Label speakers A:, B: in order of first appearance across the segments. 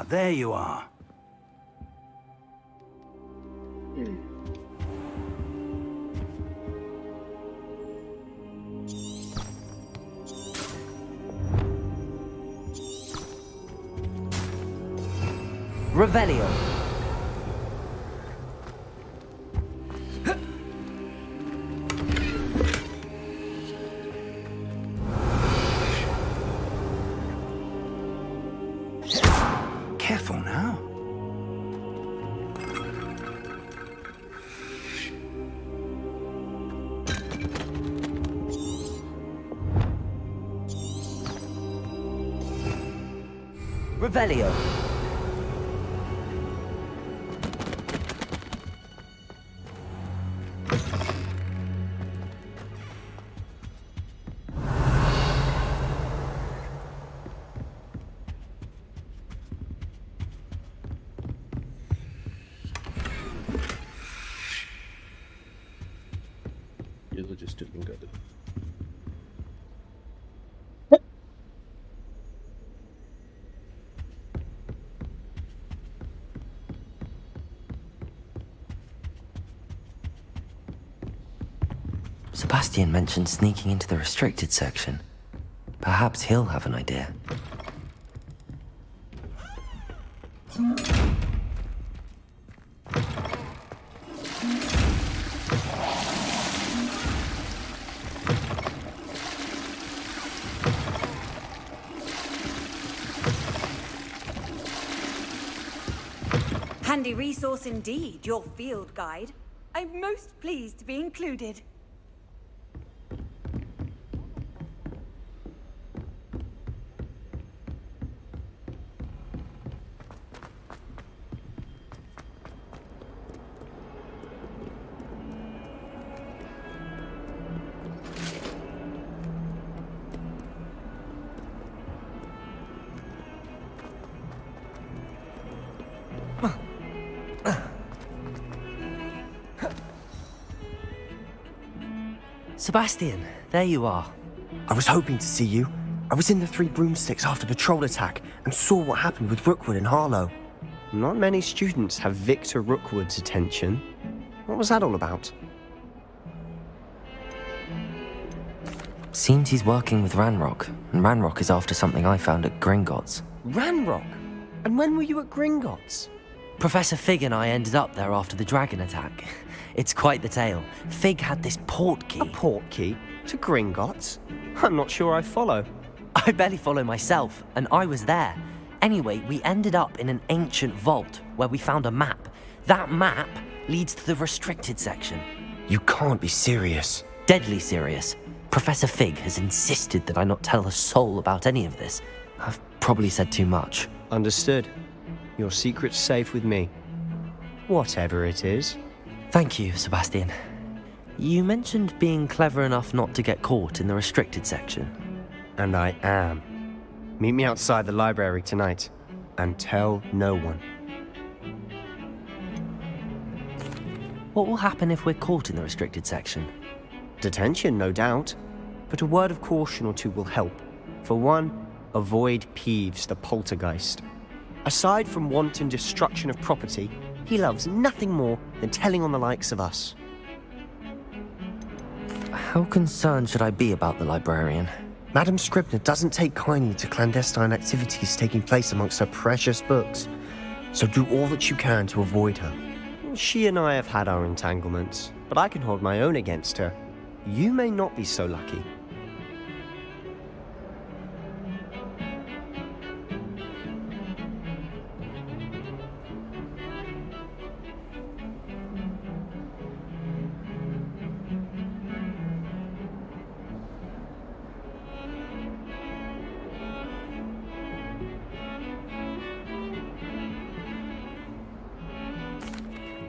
A: there you are.
B: Revelio.
A: Careful now.
B: Revelio.
C: Yazı cestetini kadar.
B: Sebastian mentioned sneaking into the restricted section. Perhaps he'll have an idea.
D: Handy resource indeed, your field guide. I'm most pleased to be included.
B: Sebastian, there you are.
E: I was hoping to see you. I was in the Three Broomsticks after the troll attack and saw what happened with Rookwood and Harlow. Not many students have Victor Rookwood's attention. What was that all about?
B: Seems he's working with Ranrock, and Ranrock is after something I found at Gringotts.
E: Ranrock? And when were you at Gringotts?
B: Professor Fig and I ended up there after the dragon attack. It's quite the tale. Fig had this portkey.
E: A portkey? To Gringotts? I'm not sure I follow.
B: I barely follow myself, and I was there. Anyway, we ended up in an ancient vault where we found a map. That map leads to the restricted section.
E: You can't be serious.
B: Deadly serious. Professor Fig has insisted that I not tell a soul about any of this. I've probably said too much.
E: Understood. Your secret's safe with me. Whatever it is.
B: Thank you, Sebastian. You mentioned being clever enough not to get caught in the restricted section.
E: And I am. Meet me outside the library tonight. And tell no one.
B: What will happen if we're caught in the restricted section?
E: Detention, no doubt. But a word of caution or two will help. For one, avoid Peeves, the poltergeist. Aside from wanton destruction of property, he loves nothing more than telling on the likes of us.
B: How concerned should I be about the librarian?
E: Madame Scribner doesn't take kindly to clandestine activities taking place amongst her precious books, so do all that you can to avoid her. She and I have had our entanglements, but I can hold my own against her. You may not be so lucky.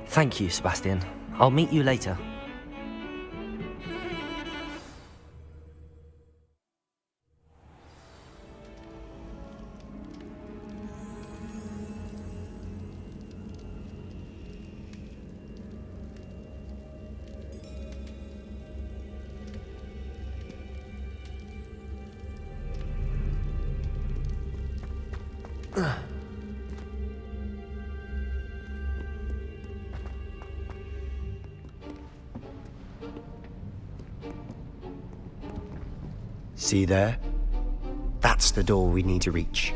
B: Thank you, Sebastian. I'll meet you later.
E: See there? That's the door we need to reach.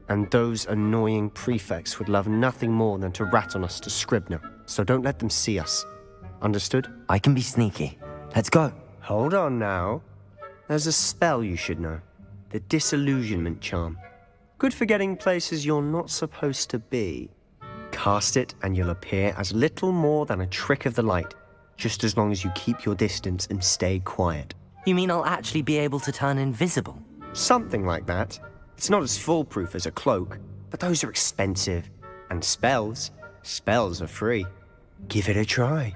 E: And those annoying prefects would love nothing more than to rat on us to Scribner, so don't let them see us. Understood?
B: I can be sneaky. Let's go.
E: Hold on now. There's a spell you should know. The Disillusionment Charm. Good for getting places you're not supposed to be. Cast it and you'll appear as little more than a trick of the light, just as long as you keep your distance and stay quiet.
B: You mean I'll actually be able to turn invisible?
E: Something like that. It's not as foolproof as a cloak, but those are expensive. And spells are free. Give it a try.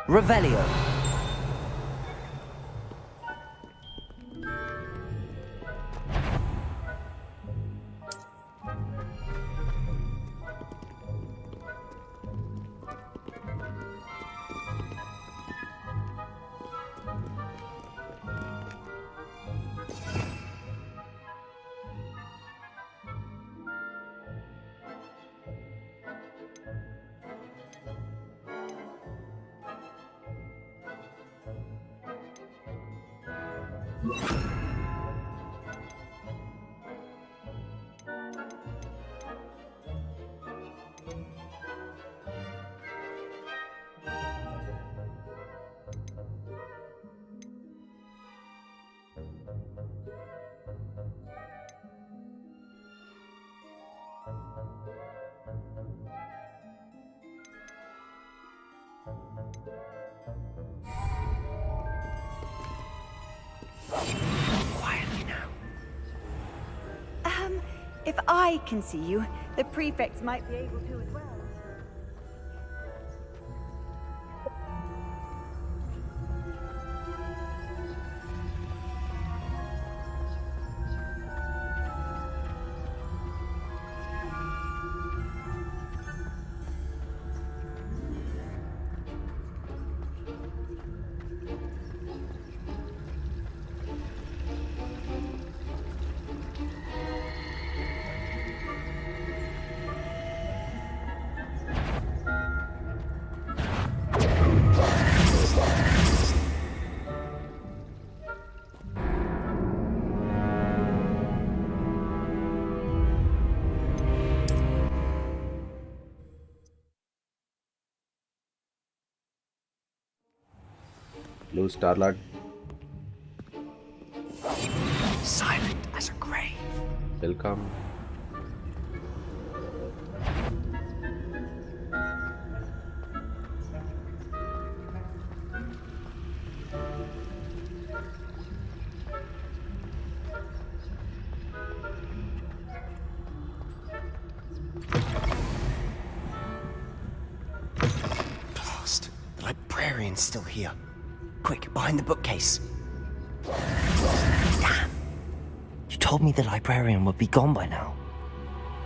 B: Revelio.
E: Quietly now.
D: If I can see you, the prefects might be able to as well.
C: Blue Starlord.
E: Silent as a grave.
C: Welcome.
E: Blast. The librarian's still here. Quick, behind the bookcase. Damn.
B: You told me the librarian would be gone by now.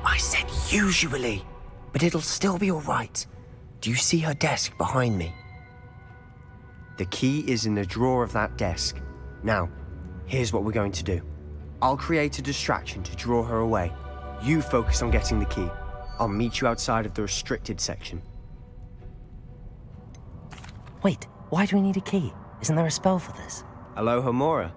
E: I said usually, but it'll still be all right. Do you see her desk behind me? The key is in the drawer of that desk. Now, here's what we're going to do. I'll create a distraction to draw her away. You focus on getting the key. I'll meet you outside of the restricted section.
B: Wait, why do we need a key? Isn't there a spell for this?
E: Alohomora.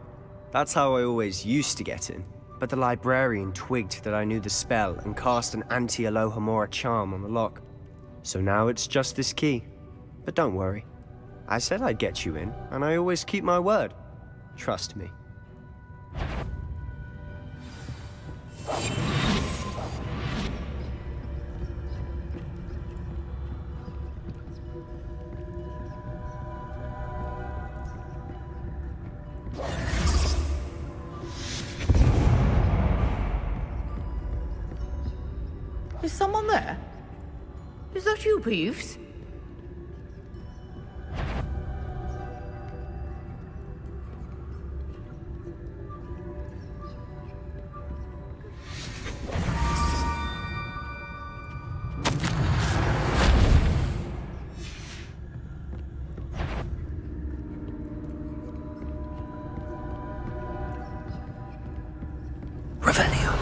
E: That's how I always used to get in. But the librarian twigged that I knew the spell and cast an anti-Alohomora charm on the lock. So now it's just this key. But don't worry. I said I'd get you in, and I always keep my word. Trust me.
F: someone there? Is that you, Peeves?
B: Revelio.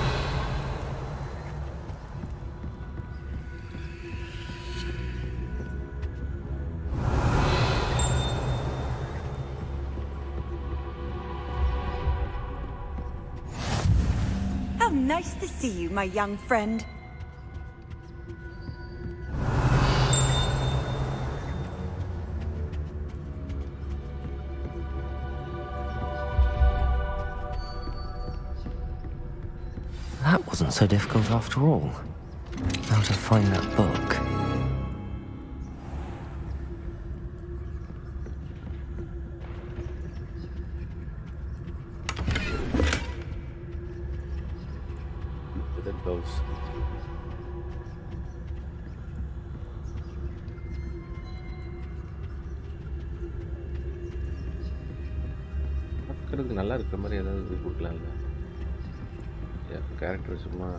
D: How nice to see you, my young friend.
B: That wasn't so difficult after all. How to find that book.
C: That goes. பார்க்கறதுக்கு நல்லா இருக்கிற மாதிரி ஏதாவது கொடுக்கலாம்ல. Character சும்மா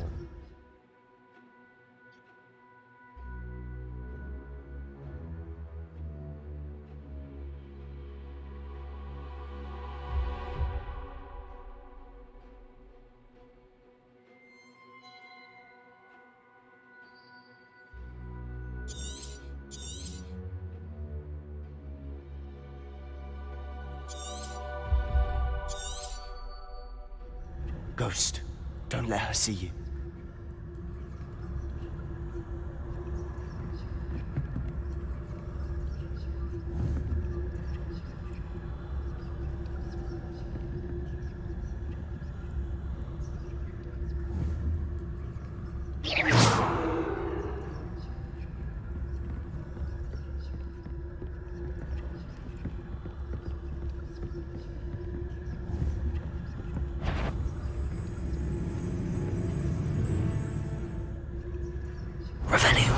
E: Ghost, don't let her see you.
B: Revelio.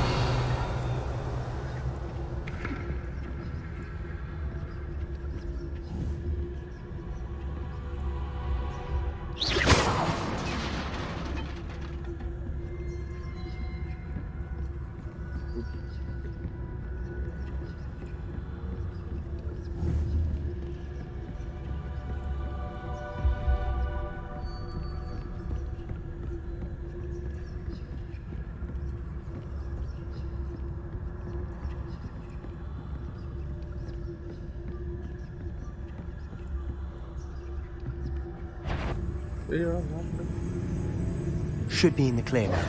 E: Should be in the clear now.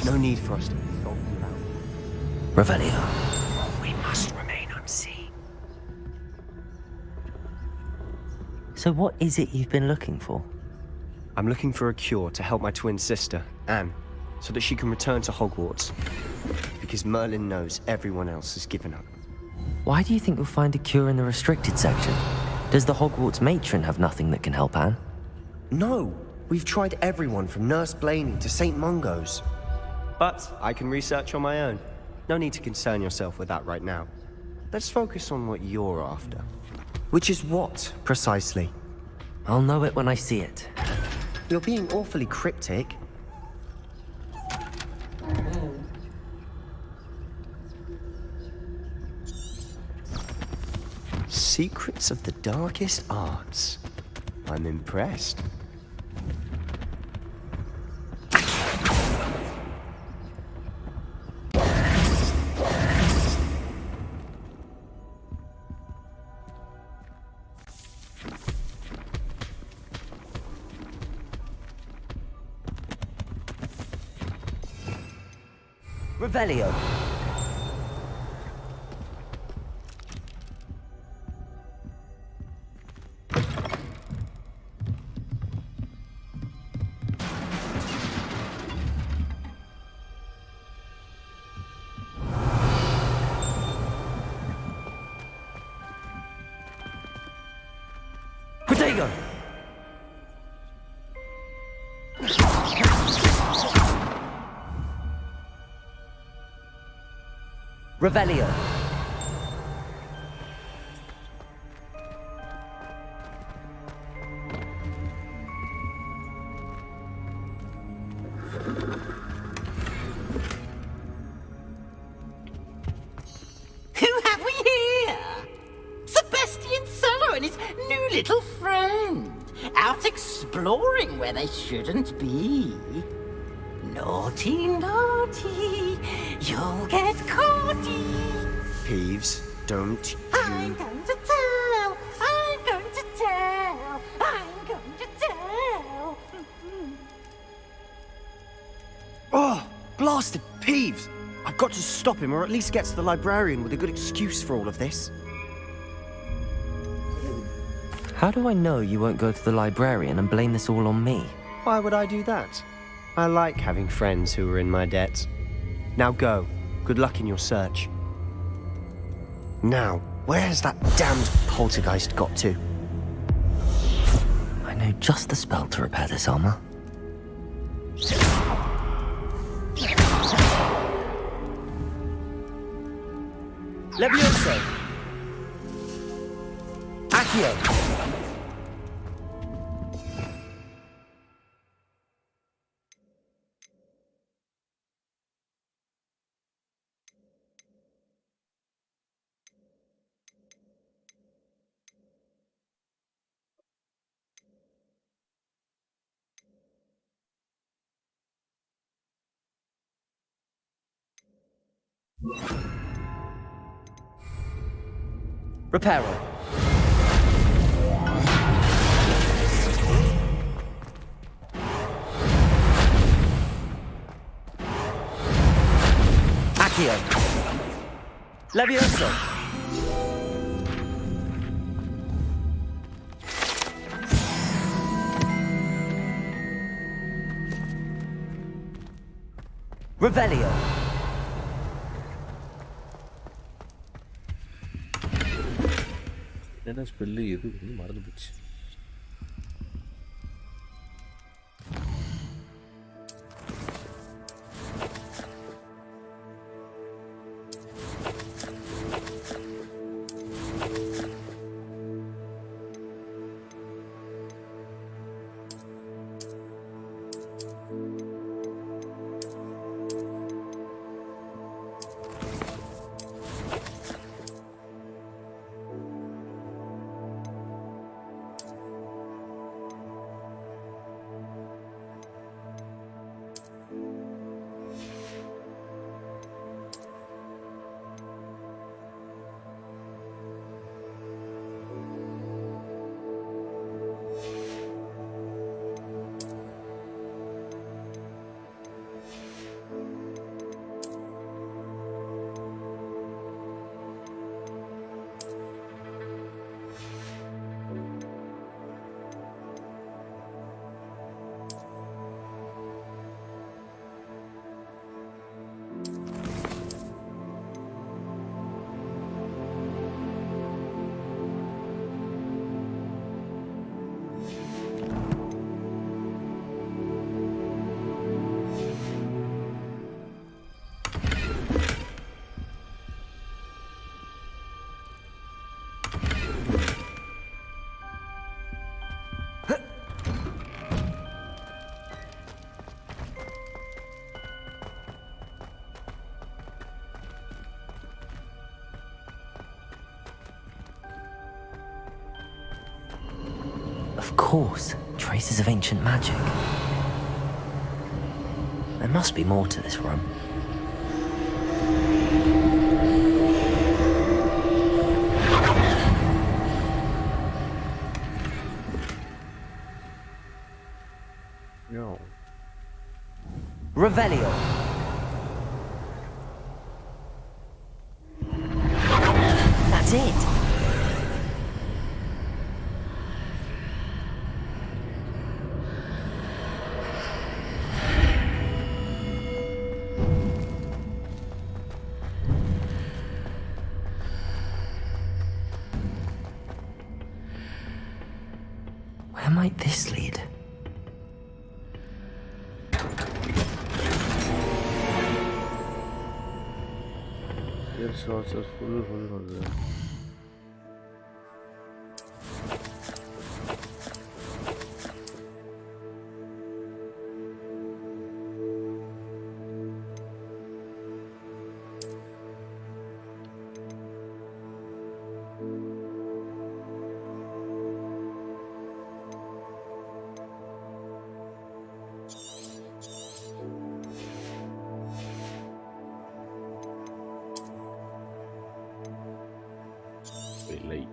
E: No need for us to be stalking around.
B: Revelio.
E: We must remain unseen.
B: So what is it you've been looking for?
E: I'm looking for a cure to help my twin sister, Anne, so that she can return to Hogwarts. Because Merlin knows everyone else has given up.
B: Why do you think you'll find a cure in the restricted section? Does the Hogwarts matron have nothing that can help Anne?
E: No! We've tried everyone from Nurse Blaney to St. Mungo's. But I can research on my own. No need to concern yourself with that right now. Let's focus on what you're after. Which is what, precisely?
B: I'll know it when I see it.
E: You're being awfully cryptic. Secrets of the darkest arts. I'm impressed.
B: Revelio. Protego! Revelio.
G: Who have we here? Sebastian Cello and his new little friend. Out exploring where they shouldn't be. Naughty, naughty, you'll get caughty.
E: Peeves, don't
G: I'm
E: you...
G: going to tell, I'm going to tell, I'm going to tell.
E: Oh, blasted Peeves! I've got to stop him, or at least get to the librarian with a good excuse for all of this.
B: How do I know you won't go to the librarian and blame this all on me?
E: Why would I do that? I like having friends who are in my debt. Now go. Good luck in your search. Now, where's that damned poltergeist got to?
B: I know just the spell to repair this armor.
E: Levioso! Accio!
B: Reparo. Accio.
E: Levioso!
B: Revelio.
C: என்ன spell எது மறந்து போச்சு.
B: Of course, traces of ancient magic. There must be more to this room.
C: No.
B: Revelio. That's it. Where might this lead?
C: Here Resources full. Late.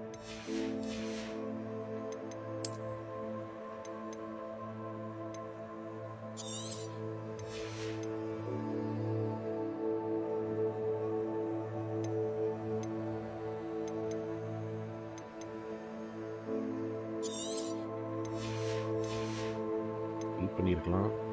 C: பண்ணிருக்கலாம்.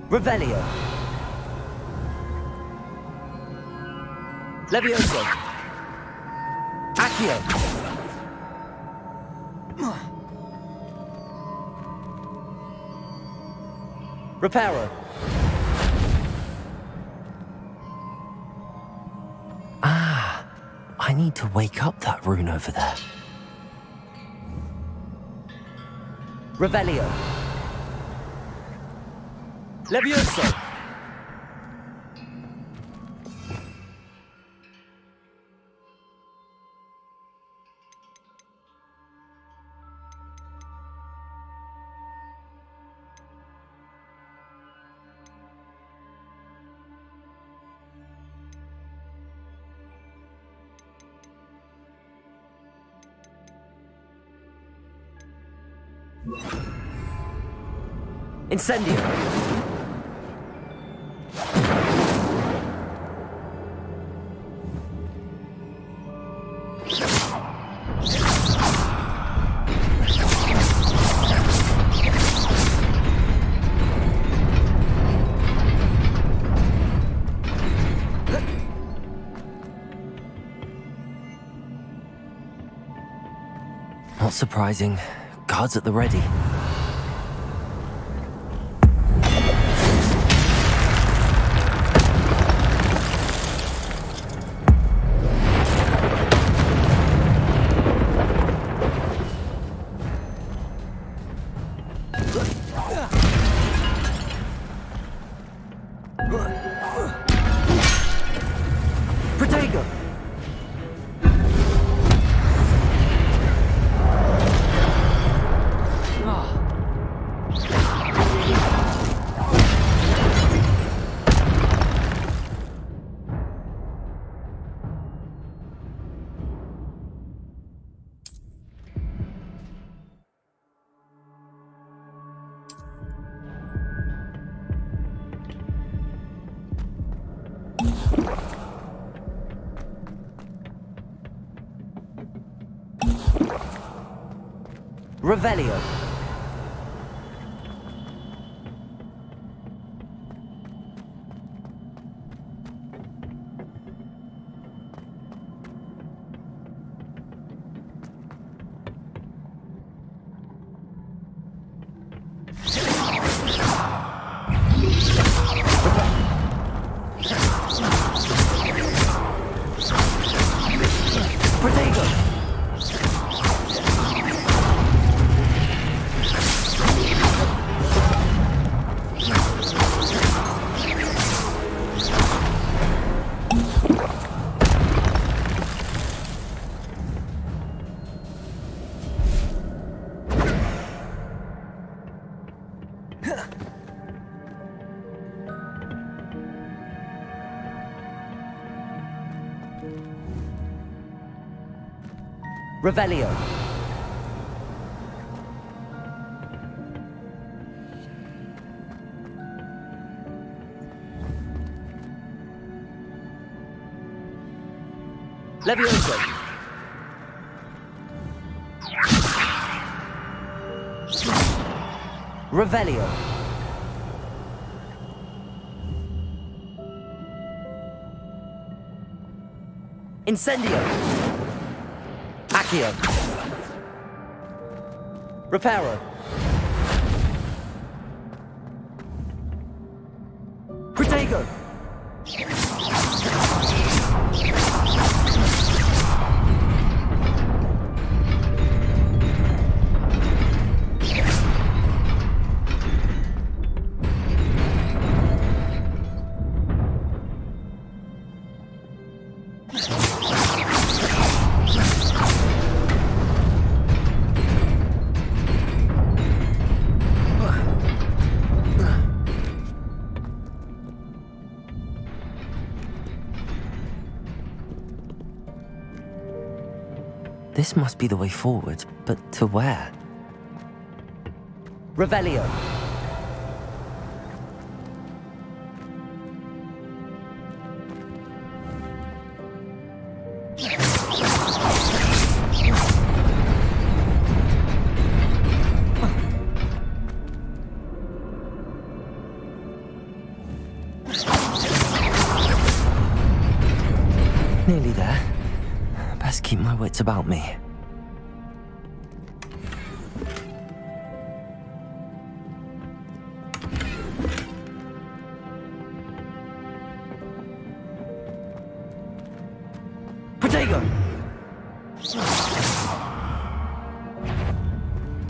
B: Revelio. Levioso. Accio. Reparo. Ah, I need to wake up that rune over there. Revelio. Levioso! Incendio! Not surprising. Guards at the ready. Protego! Ah. Revelio. Revelio. Levioso. Revelio. Incendio. Accio. Reparo. Protego. This must be the way forward, but to where? Revelio. Nearly there. Best keep my wits about me. Protego!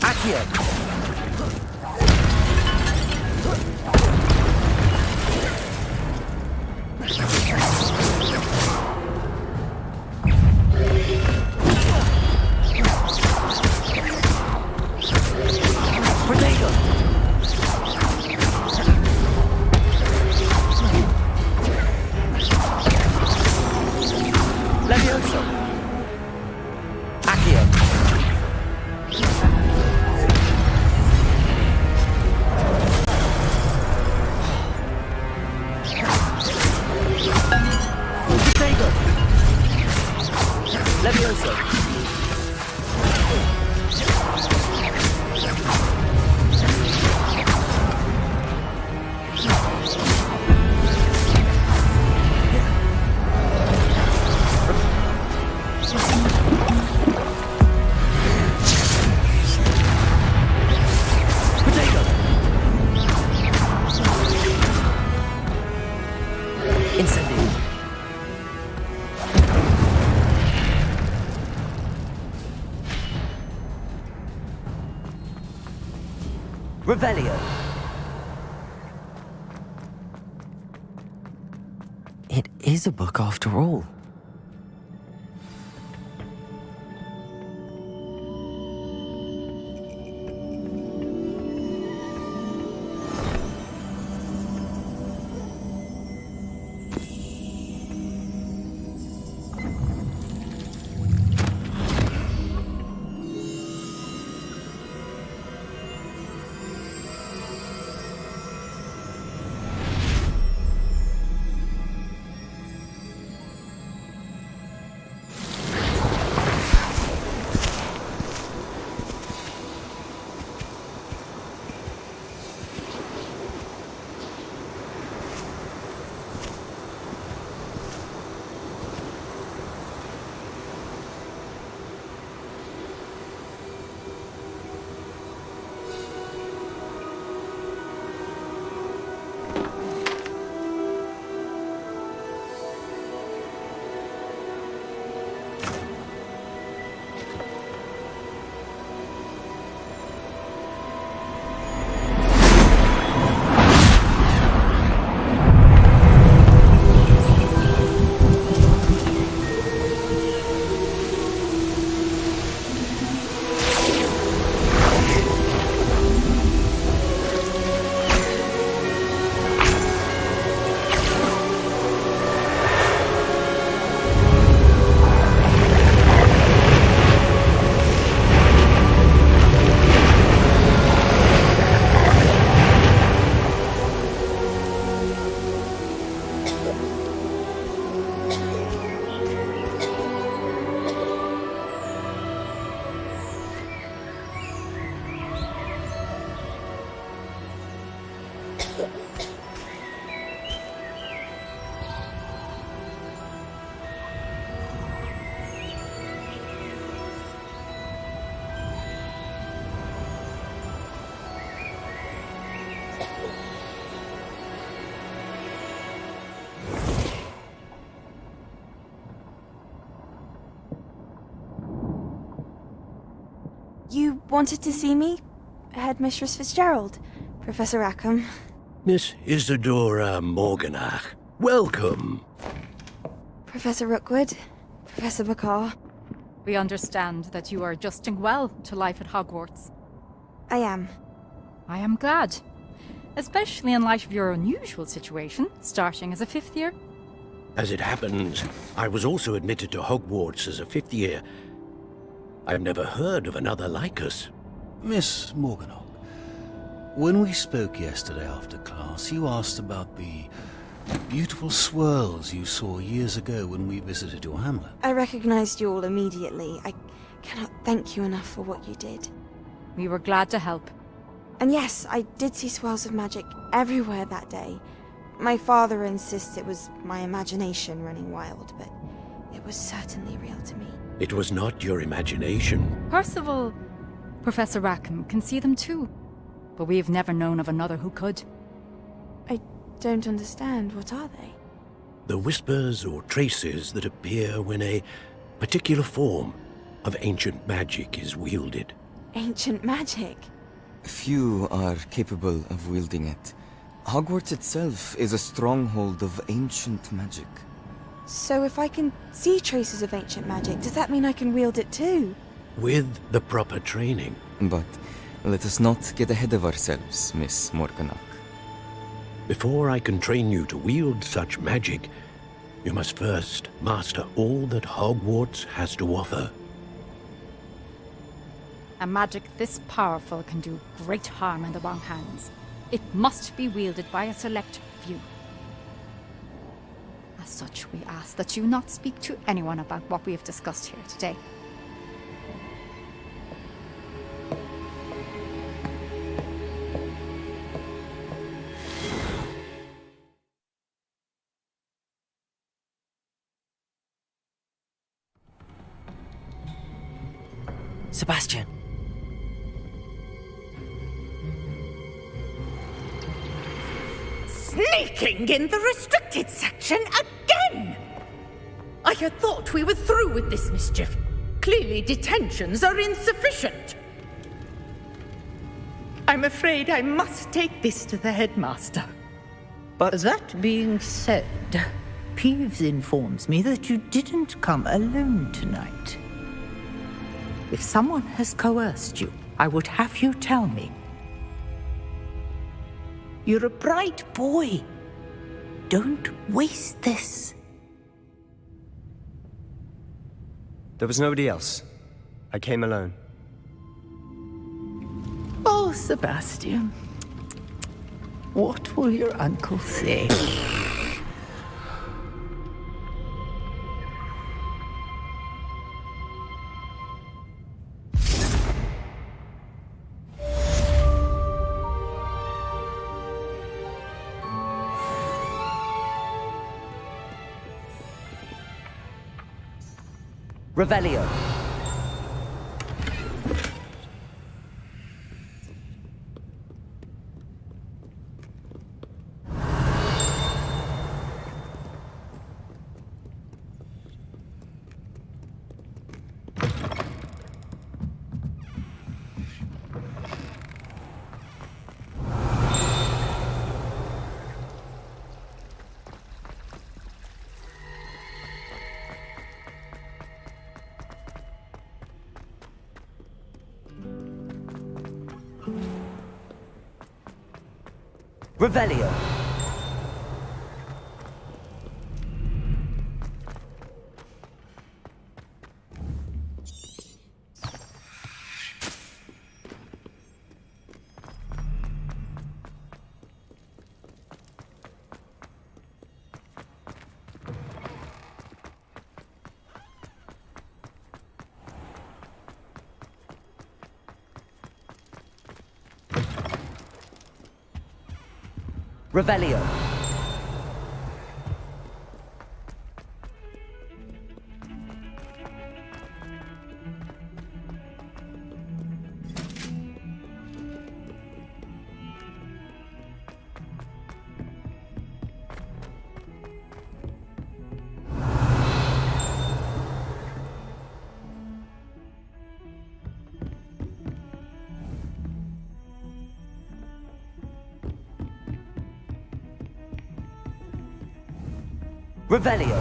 B: Accio! Revelio. It is a book after all.
H: You wanted to see me? Headmistress Fitzgerald, Professor Rackham.
I: Miss Isadora Morganach, welcome.
H: Professor Rookwood, Professor Bakar.
J: We understand that you are adjusting well to life at Hogwarts.
H: I am.
J: I am glad. Especially in light of your unusual situation, starting as a 5th year.
I: As it happens, I was also admitted to Hogwarts as a 5th year. I've never heard of another like us.
K: Miss Morganach, when we spoke yesterday after class, you asked about the beautiful swirls you saw years ago when we visited your hamlet.
H: I recognized you all immediately. I cannot thank you enough for what you did.
J: We were glad to help.
H: And yes, I did see swirls of magic everywhere that day. My father insists it was my imagination running wild, but it was certainly real to me.
I: It was not your imagination.
J: Percival, Professor Rackham can see them too. But we have never known of another who could.
H: I don't understand. What are they?
I: The whispers or traces that appear when a particular form of ancient magic is wielded.
H: Ancient magic?
L: Few are capable of wielding it. Hogwarts itself is a stronghold of ancient magic.
H: So if I can see traces of ancient magic, does that mean I can wield it too?
I: With the proper training.
L: But let us not get ahead of ourselves, Miss Morganach.
I: Before I can train you to wield such magic, you must first master all that Hogwarts has to offer.
J: A magic this powerful can do great harm in the wrong hands. It must be wielded by a select few. As such, we ask that you not speak to anyone about what we have discussed here today.
B: Sebastian.
F: Sneaking in the restricted section again! I had thought we were through with this mischief. Clearly detentions are insufficient. I'm afraid I must take this to the headmaster.
M: But that being said, Peeves informs me that you didn't come alone tonight. If someone has coerced you, I would have you tell me. You're a bright boy. Don't waste this.
E: There was nobody else. I came alone.
M: Oh, Sebastian. What will your uncle say?
B: Revelio. Revelio. Revelio. Revelio.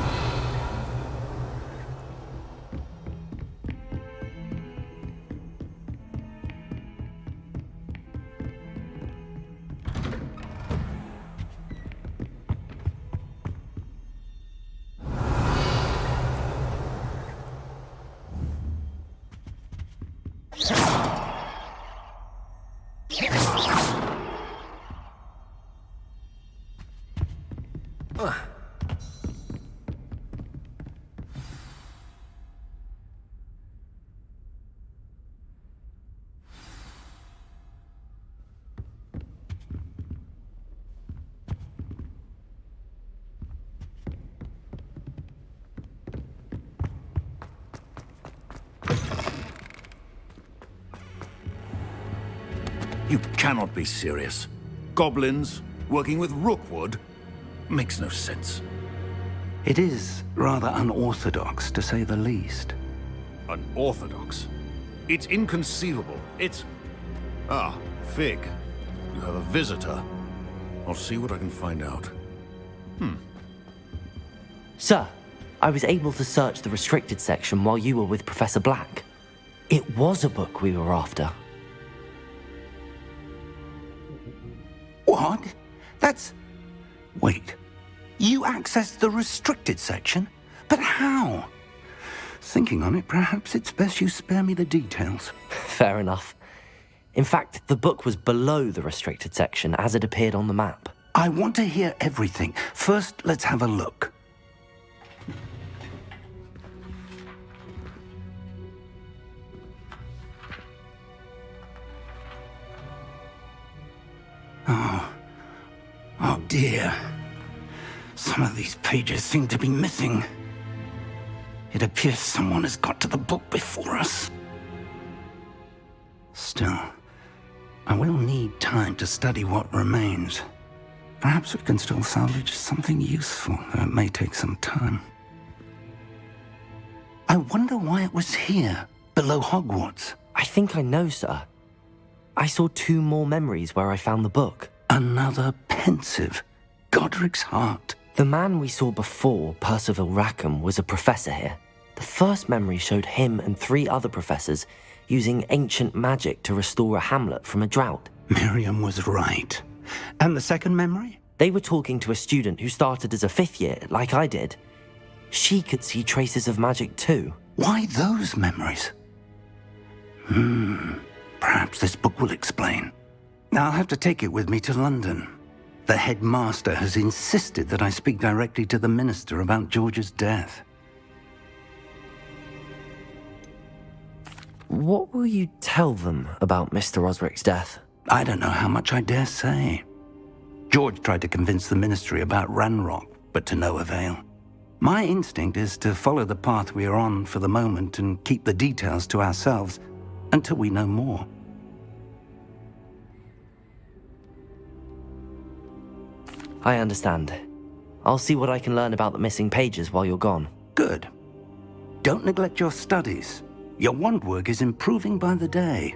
N: You cannot be serious. Goblins working with Rookwood makes no sense.
A: It is rather unorthodox, to say the least.
N: Unorthodox? It's inconceivable. It's... Ah, Fig. You have a visitor. I'll see what I can find out.
B: Sir, I was able to search the restricted section while you were with Professor Black. It was a book we were after.
A: What? That's... Wait. You accessed the restricted section? But how? Thinking on it, perhaps it's best you spare me the details.
B: Fair enough. In fact, the book was below the restricted section as it appeared on the map.
A: I want to hear everything. First, let's have a look. Oh dear. Some of these pages seem to be missing. It appears someone has got to the book before us. Still, I will need time to study what remains. Perhaps we can still salvage something useful, though it may take some time. I wonder why it was here, below Hogwarts.
B: I think I know, sir. I saw 2 more memories where I found the book.
A: Another pensive. Godric's heart.
B: The man we saw before, Percival Rackham, was a professor here. The first memory showed him and 3 other professors using ancient magic to restore a hamlet from a drought.
A: Miriam was right. And the second memory?
B: They were talking to a student who started as a 5th year, like I did. She could see traces of magic too.
A: Why those memories? Perhaps this book will explain. I'll have to take it with me to London. The headmaster has insisted that I speak directly to the minister about George's death.
B: What will you tell them about Mr. Osric's death?
A: I don't know how much I dare say. George tried to convince the ministry about Ranrock, but to no avail. My instinct is to follow the path we are on for the moment and keep the details to ourselves until we know more.
B: I understand. I'll see what I can learn about the missing pages while you're gone.
A: Good. Don't neglect your studies. Your wand work is improving by the day.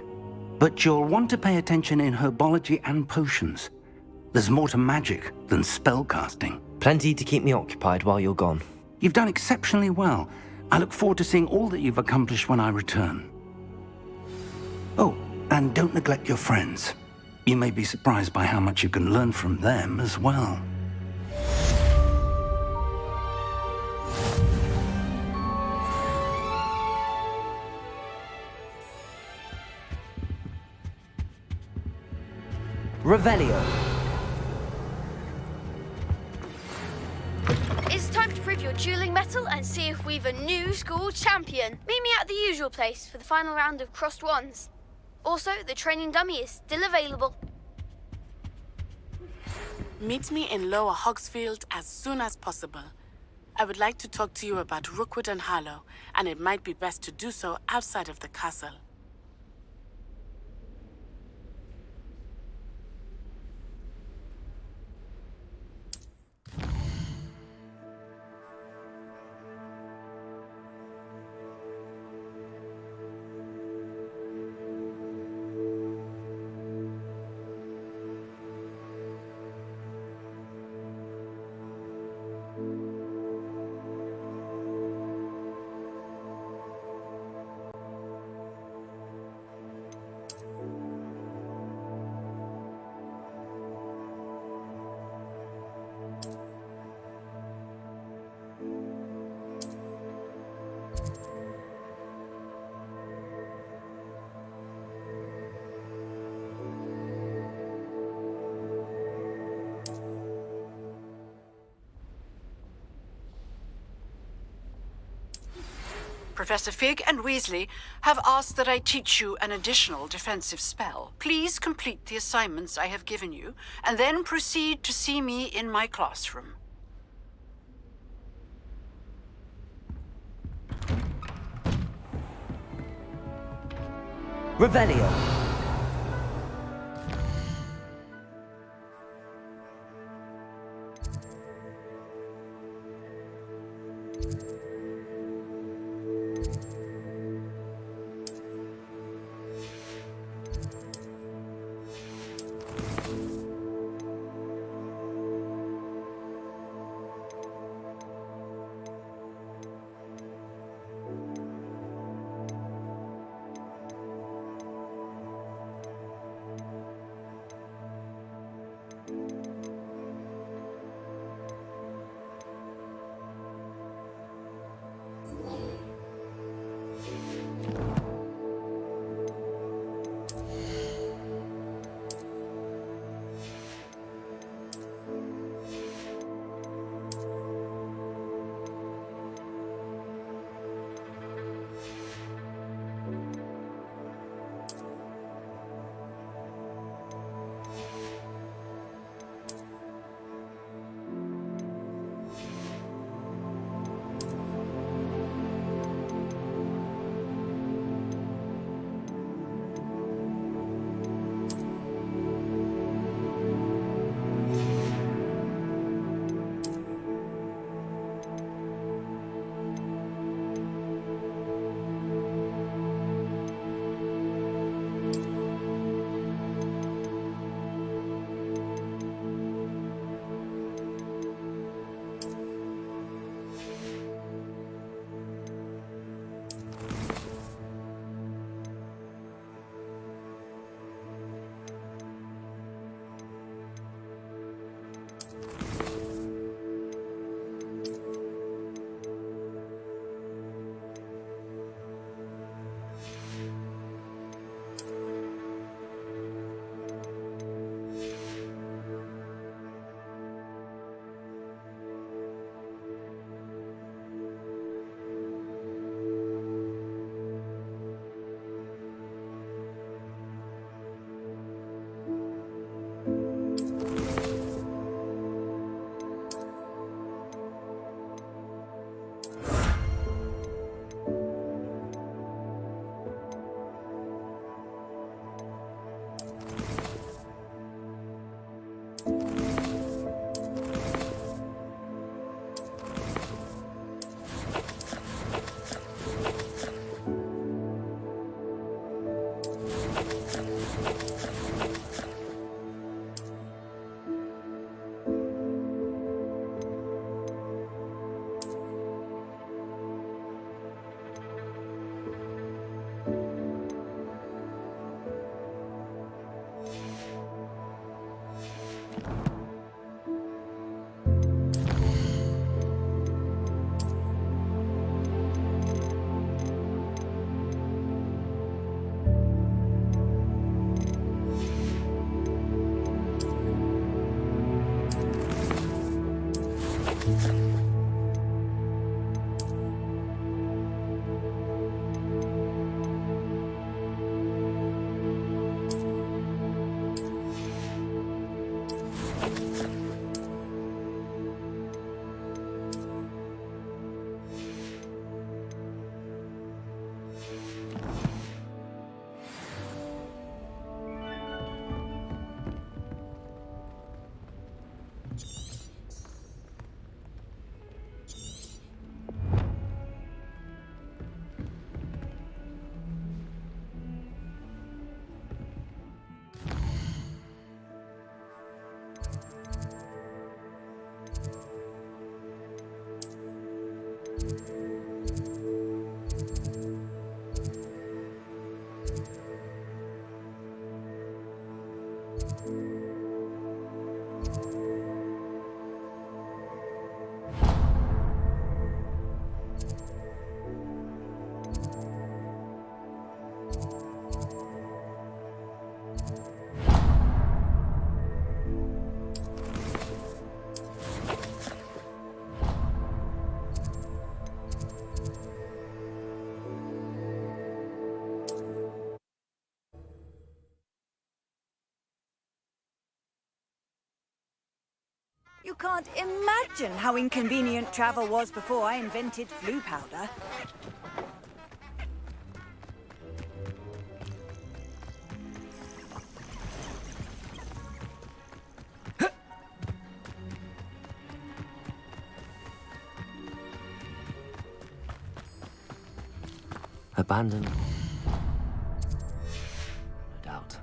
A: But you'll want to pay attention in herbology and potions. There's more to magic than spellcasting.
B: Plenty to keep me occupied while you're gone.
A: You've done exceptionally well. I look forward to seeing all that you've accomplished when I return. Oh, and don't neglect your friends. You may be surprised by how much you can learn from them as well.
B: Revelio.
O: It's time to prove your dueling mettle and see if we've a new school champion. Meet me at the usual place for the final round of crossed wands. Also, the training dummy is still available.
P: Meet me in Lower Hogsfield as soon as possible. I would like to talk to you about Rookwood and Harlow, and it might be best to do so outside of the castle.
Q: Professor Fig and Weasley have asked that I teach you an additional defensive spell. Please complete the assignments I have given you, and then proceed to see me in my classroom.
B: Revelio.
D: You can't imagine how inconvenient travel was before I invented flu powder.
B: Abandoned? No doubt.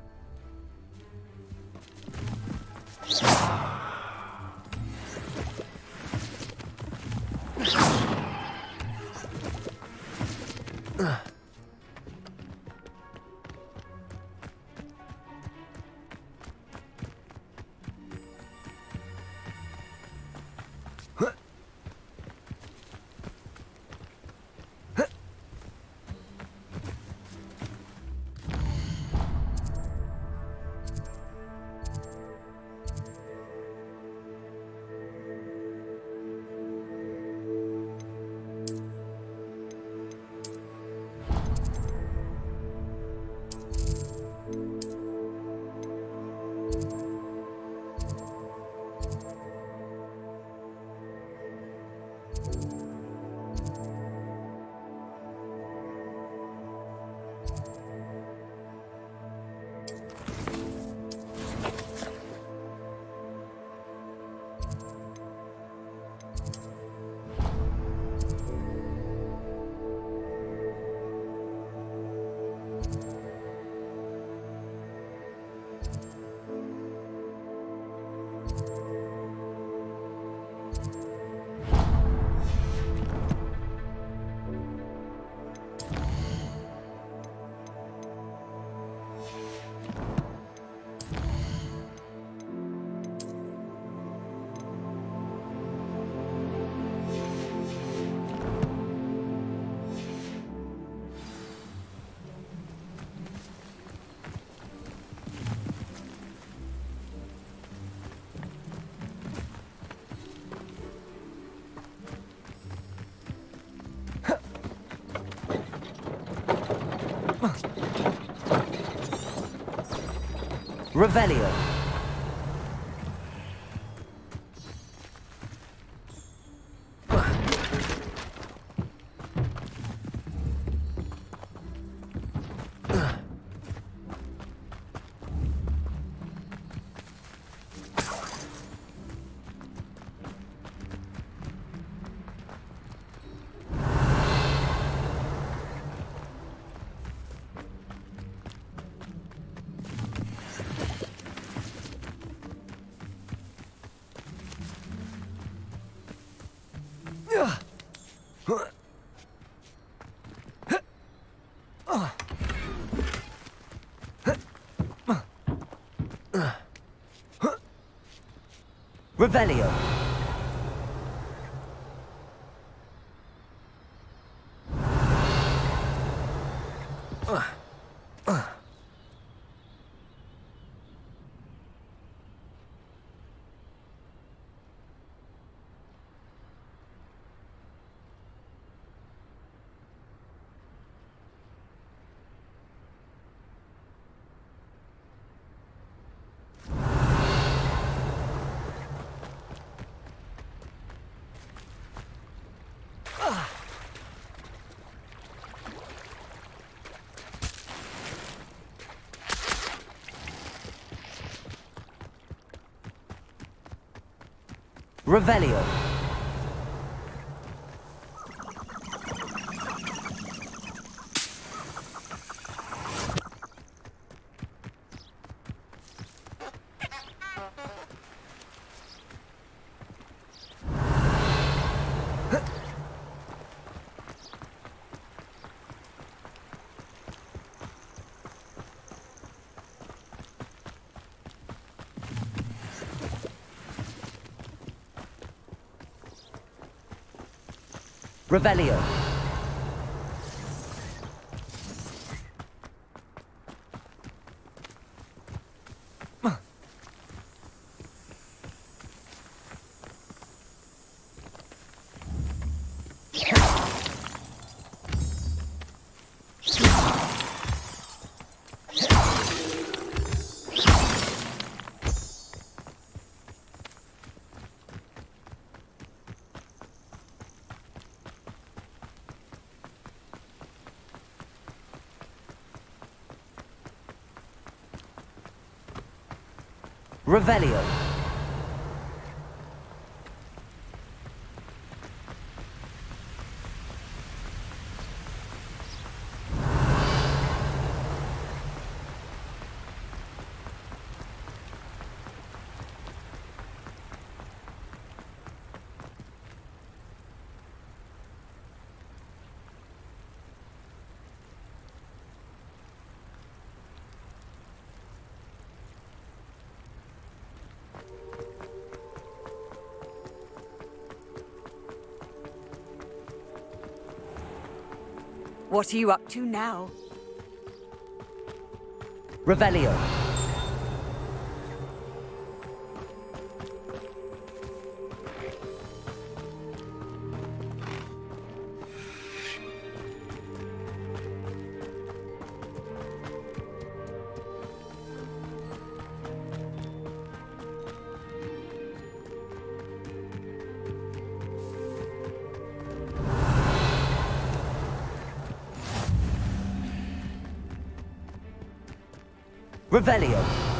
B: Revelio. Revelio. Revelio. Revelio. Revelio.
D: What are you up to now?
B: Revelio. Revelio.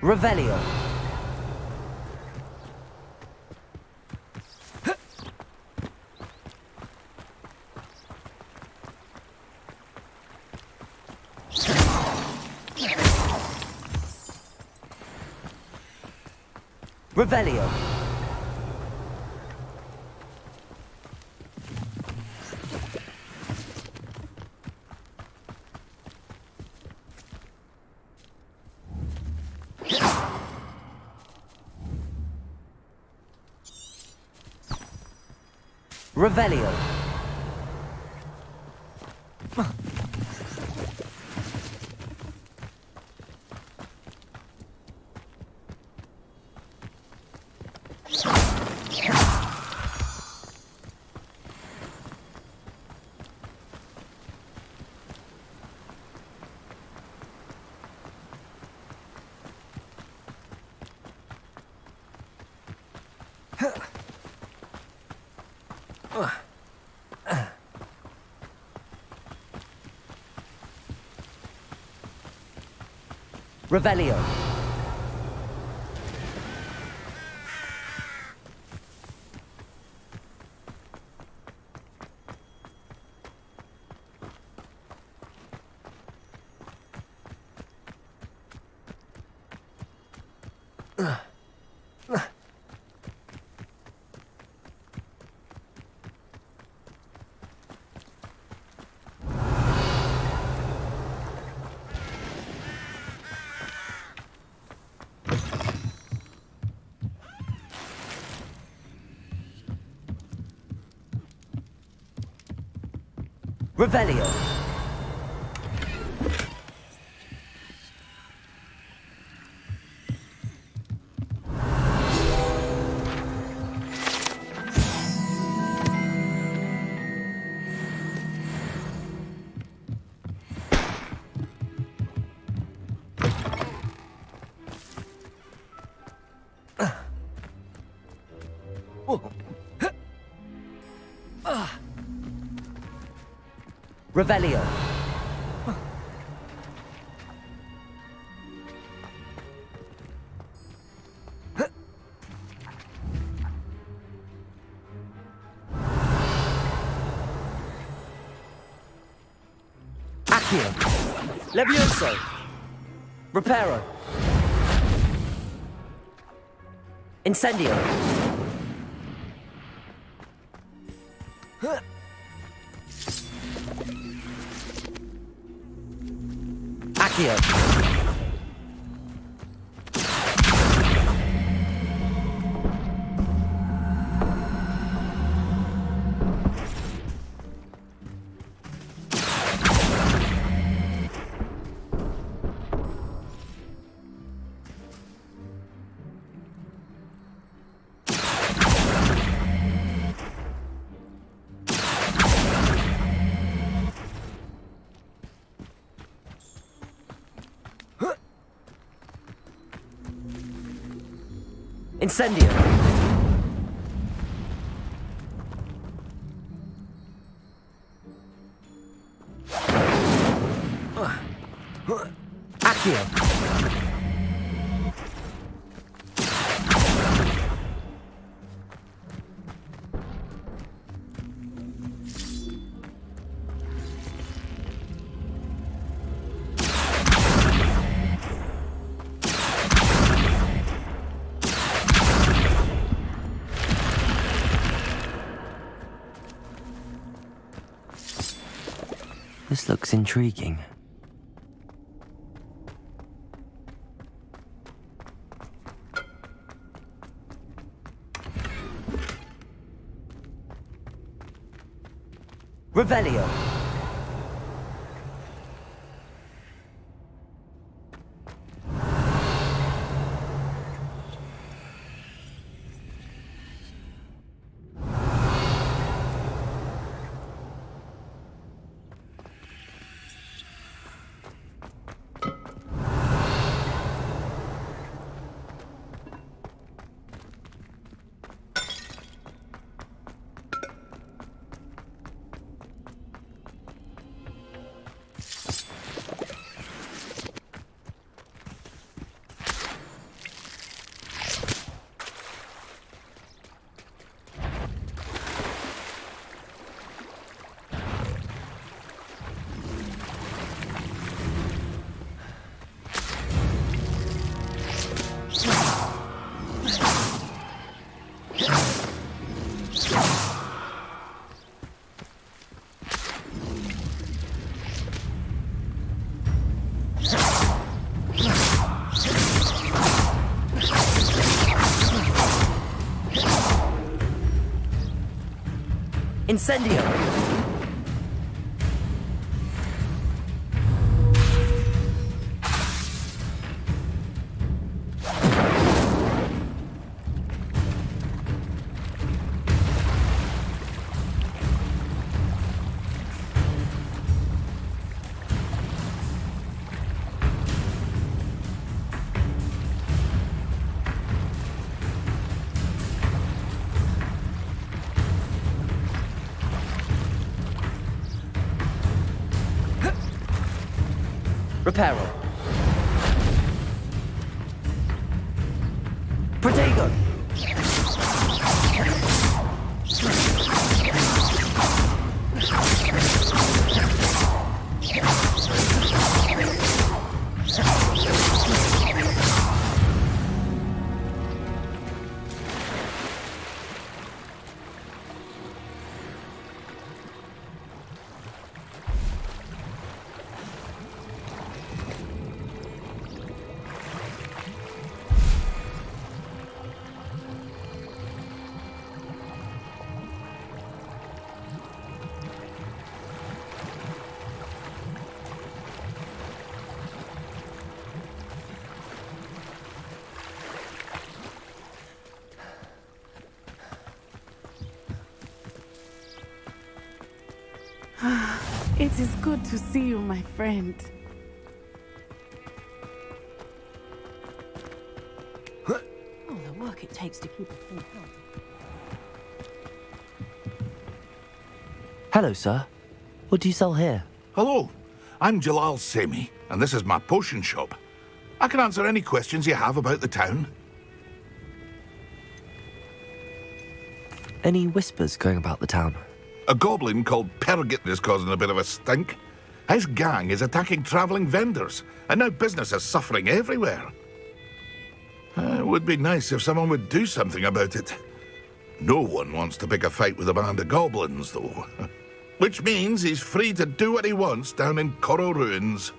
B: Revelio. Revelio. Revelio. Revelio. Revelio. Revelio. Accio. Levioso. Reparo. Incendio. Accio. Incendio! Accio! This looks intriguing. Revelio. Incendio! Reparo. Protego.
P: It is good to see you, my friend.
R: Oh, the work it takes to keep a thing healthy.
B: Hello, sir. What do you sell here?
N: Hello, I'm Jalal Semi, and this is my potion shop. I can answer any questions you have about the town.
B: Any whispers going about the town?
N: A goblin called Pergit is causing a bit of a stink. His gang is attacking travelling vendors, and now business is suffering everywhere. It would be nice if someone would do something about it. No one wants to pick a fight with a band of goblins, though. Which means he's free to do what he wants down in Coral Ruins.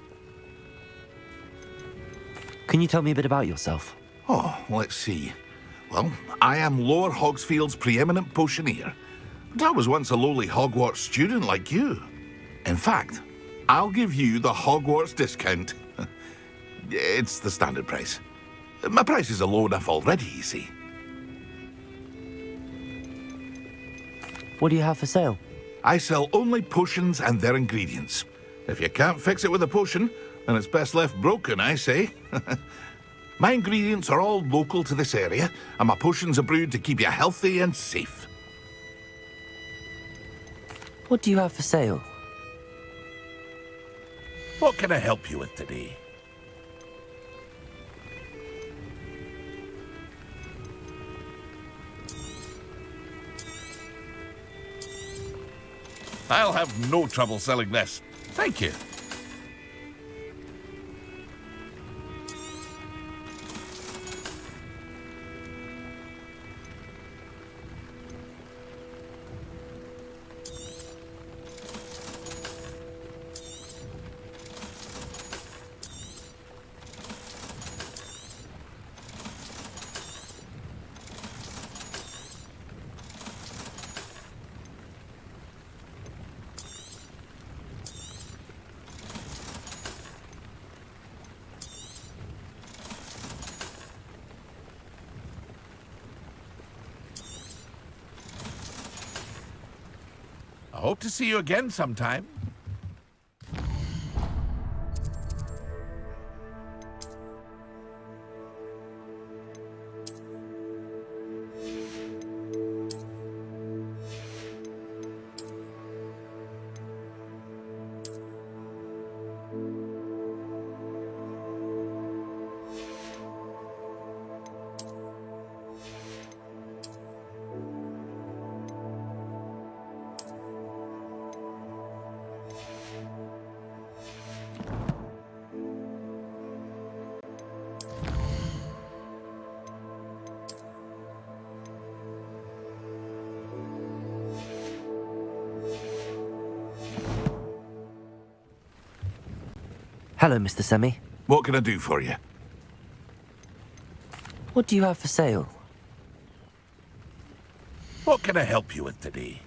B: Can you tell me a bit about yourself?
N: Oh, let's see. Well, I am Lower Hogsfield's preeminent potioneer. But I was once a lowly Hogwarts student like you. In fact, I'll give you the Hogwarts discount. It's the standard price. My prices are low enough already, you see.
B: What do you have for sale?
N: I sell only potions and their ingredients. If you can't fix it with a potion, then it's best left broken, I say. My ingredients are all local to this area, and my potions are brewed to keep you healthy and safe.
B: What do you have for sale?
N: What can I help you with today? I'll have no trouble selling this. Thank you. I hope to see you again sometime.
B: Hello, Mr. Semi.
N: What can I do for you?
B: What do you have for sale?
N: What can I help you with today?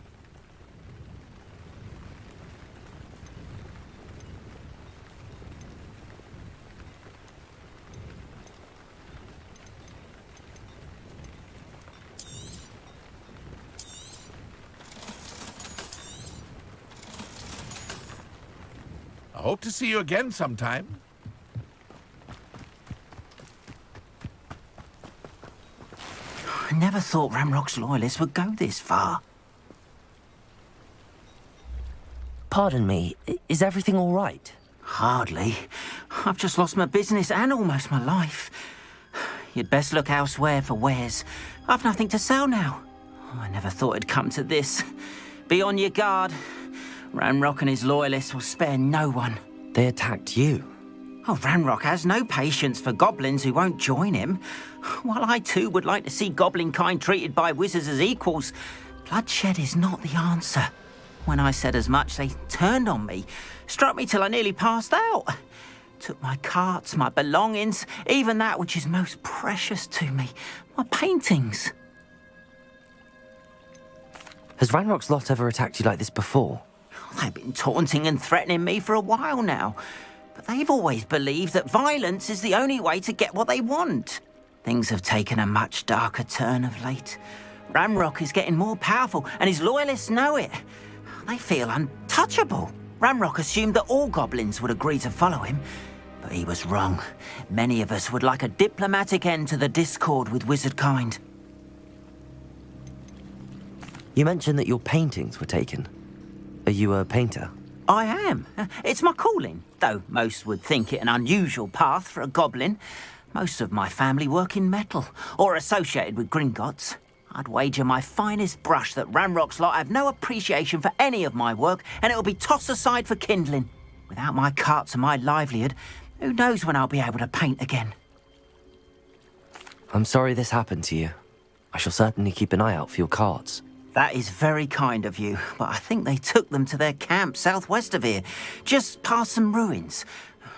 N: I hope to see you again sometime.
S: I never thought Ranrock's loyalists would go this far.
B: Pardon me, is everything all right?
S: Hardly. I've just lost my business and almost my life. You'd best look elsewhere for wares. I've nothing to sell now. I never thought it'd come to this. Be on your guard. Ranrock and his loyalists will spare no one.
B: They attacked you?
S: Oh, Ranrock has no patience for goblins who won't join him. While I too would like to see goblin kind treated by wizards as equals, bloodshed is not the answer. When I said as much, they turned on me, struck me till I nearly passed out. Took my carts, my belongings, even that which is most precious to me, my paintings.
B: Has Ranrock's lot ever attacked you like this before?
S: They've been taunting and threatening me for a while now, but they've always believed that violence is the only way to get what they want. Things have taken a much darker turn of late. Ranrock is getting more powerful, and his loyalists know it. They feel untouchable. Ranrock assumed that all goblins would agree to follow him, but he was wrong. Many of us would like a diplomatic end to the discord with wizard kind.
B: You mentioned that your paintings were taken. Are you a painter?
S: I am. It's my calling, though most would think it an unusual path for a goblin. Most of my family work in metal, or associated with Gringotts. I'd wager my finest brush that Ranrock's lot have no appreciation for any of my work, and it'll be tossed aside for kindling. Without my carts and my livelihood, who knows when I'll be able to paint again.
B: I'm sorry this happened to you. I shall certainly keep an eye out for your carts.
S: That is very kind of you, but I think they took them to their camp southwest of here, just past some ruins.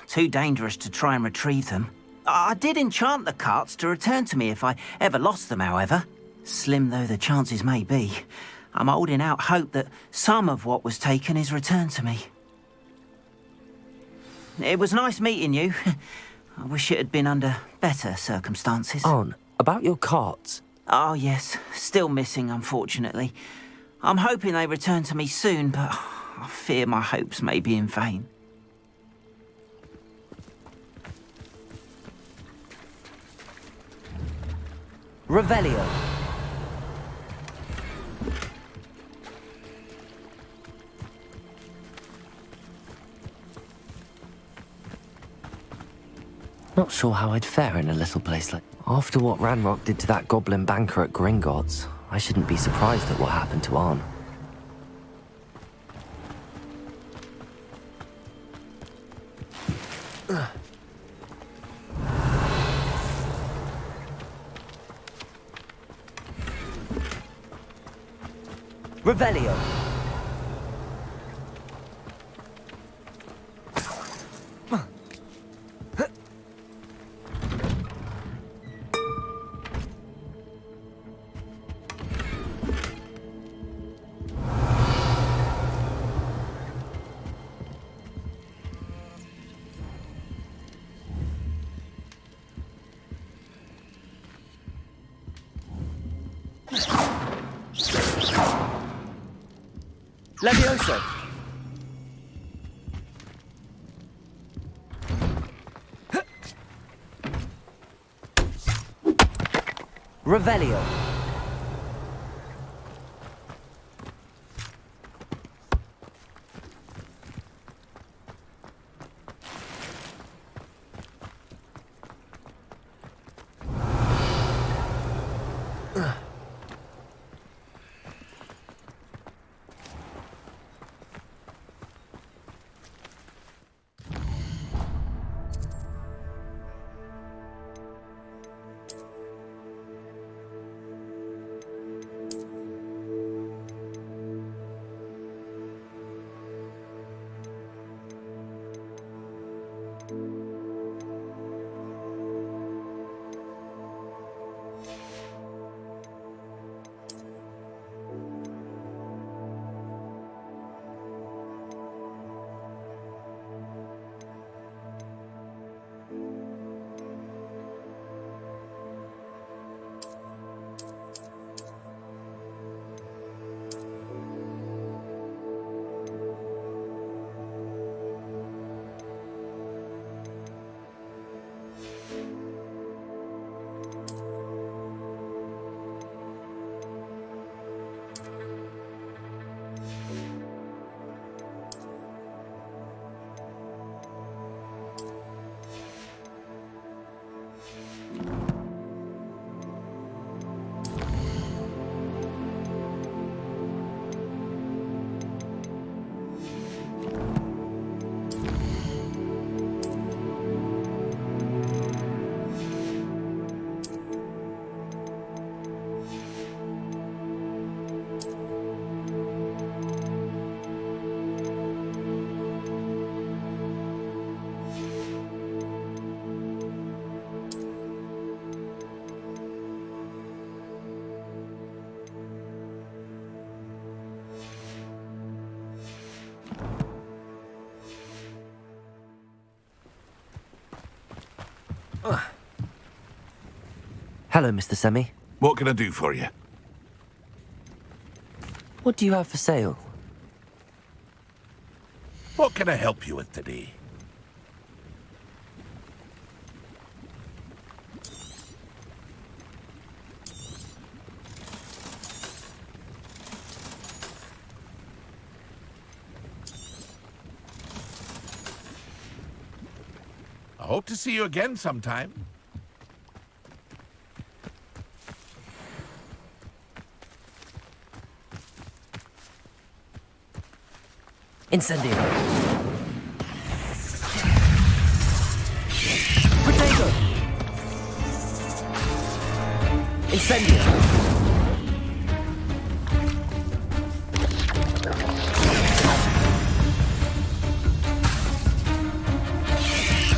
S: Too dangerous to try and retrieve them. I did enchant the carts to return to me if I ever lost them, however. Slim though the chances may be, I'm holding out hope that some of what was taken is returned to me. It was nice meeting you. I wish it had been under better circumstances.
B: On, about your carts.
S: Oh, yes. Still missing, unfortunately. I'm hoping they return to me soon, but I fear my hopes may be in vain.
B: Revelio. Not sure how I'd fare in a little place like... After what Ranrock did to that goblin banker at Gringotts, I shouldn't be surprised at what happened to Arn. Revelio. Levioso! Revelio! Hello, Mr. Semi.
N: What can I do for you?
B: What do you have for sale?
N: What can I help you with today? I hope to see you again sometime.
B: Incendio. Potato. Incendio.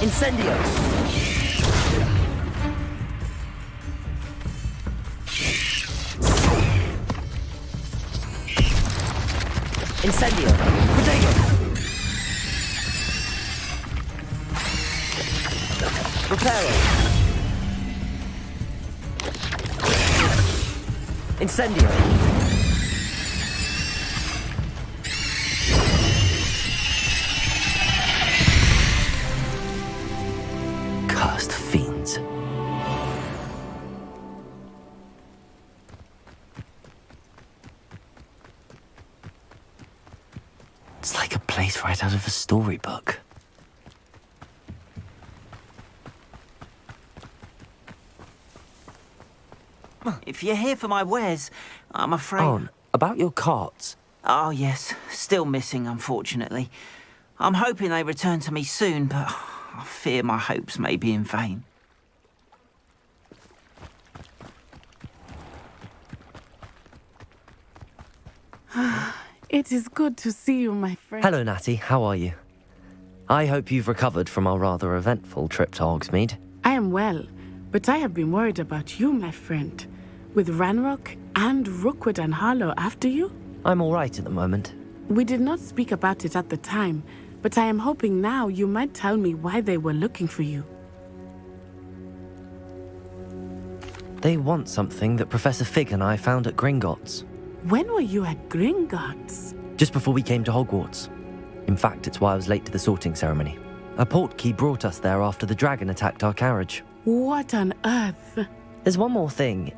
B: Incendio. Incendio. Potato. Reparo. Incendio. Cursed fiends. right out of a storybook.
S: If you're here for my wares, I'm afraid...
B: Oh, about your carts.
S: Oh, yes. Still missing, unfortunately. I'm hoping they return to me soon, but I fear my hopes may be in vain.
P: It is good to see you, my friend.
B: Hello, Natty. How are you? I hope you've recovered from our rather eventful trip to Hogsmeade.
P: I am well, but I have been worried about you, my friend. With Ranrock and Rookwood and Harlow after you?
B: I'm all right at the moment.
P: We did not speak about it at the time, but I am hoping now you might tell me why they were looking for you.
B: They want something that Professor Fig and I found at Gringotts.
P: When were you at Gringotts?
B: Just before we came to Hogwarts. In fact, it's why I was late to the sorting ceremony. A portkey brought us there after the dragon attacked our carriage.
P: What on earth?
B: There's one more thing.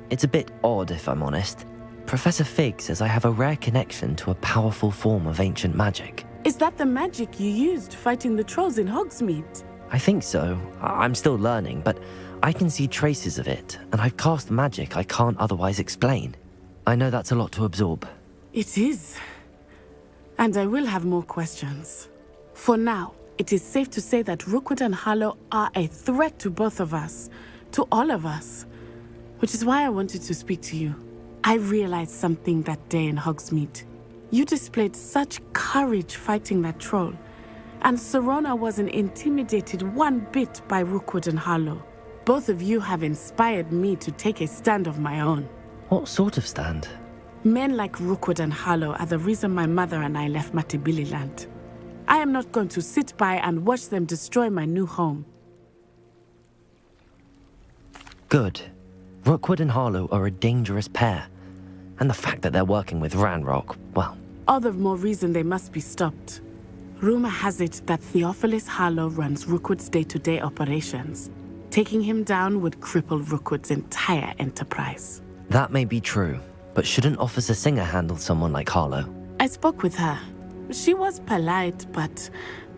B: It's a bit odd, if I'm honest. Professor Fig says I have a rare connection to a powerful form of ancient magic.
P: Is that the magic you used fighting the trolls in Hogsmeade?
B: I think so. I'm still learning, but I can see traces of it, and I've cast magic I can't otherwise explain. I know that's a lot to absorb.
P: It is. And I will have more questions. For now, it is safe to say that Rookwood and Harlow are a threat to both of us, to all of us. Which is why I wanted to speak to you. I realized something that day in Hogsmeade. You displayed such courage fighting that troll, and Serona wasn't intimidated one bit by Rookwood and Harlow. Both of you have inspired me to take a stand of my own.
B: What sort of stand?
P: Men like Rookwood and Harlow are the reason my mother and I left Matibili land. I am not going to sit by and watch them destroy my new home.
B: Good. Rookwood and Harlow are a dangerous pair. And the fact that they're working with Ranrock, well...
P: All the more reason they must be stopped. Rumor has it that Theophilus Harlow runs Rookwood's day-to-day operations. Taking him down would cripple Rookwood's entire enterprise.
B: That may be true, but shouldn't Officer Singer handle someone like Harlow?
P: I spoke with her. She was polite, but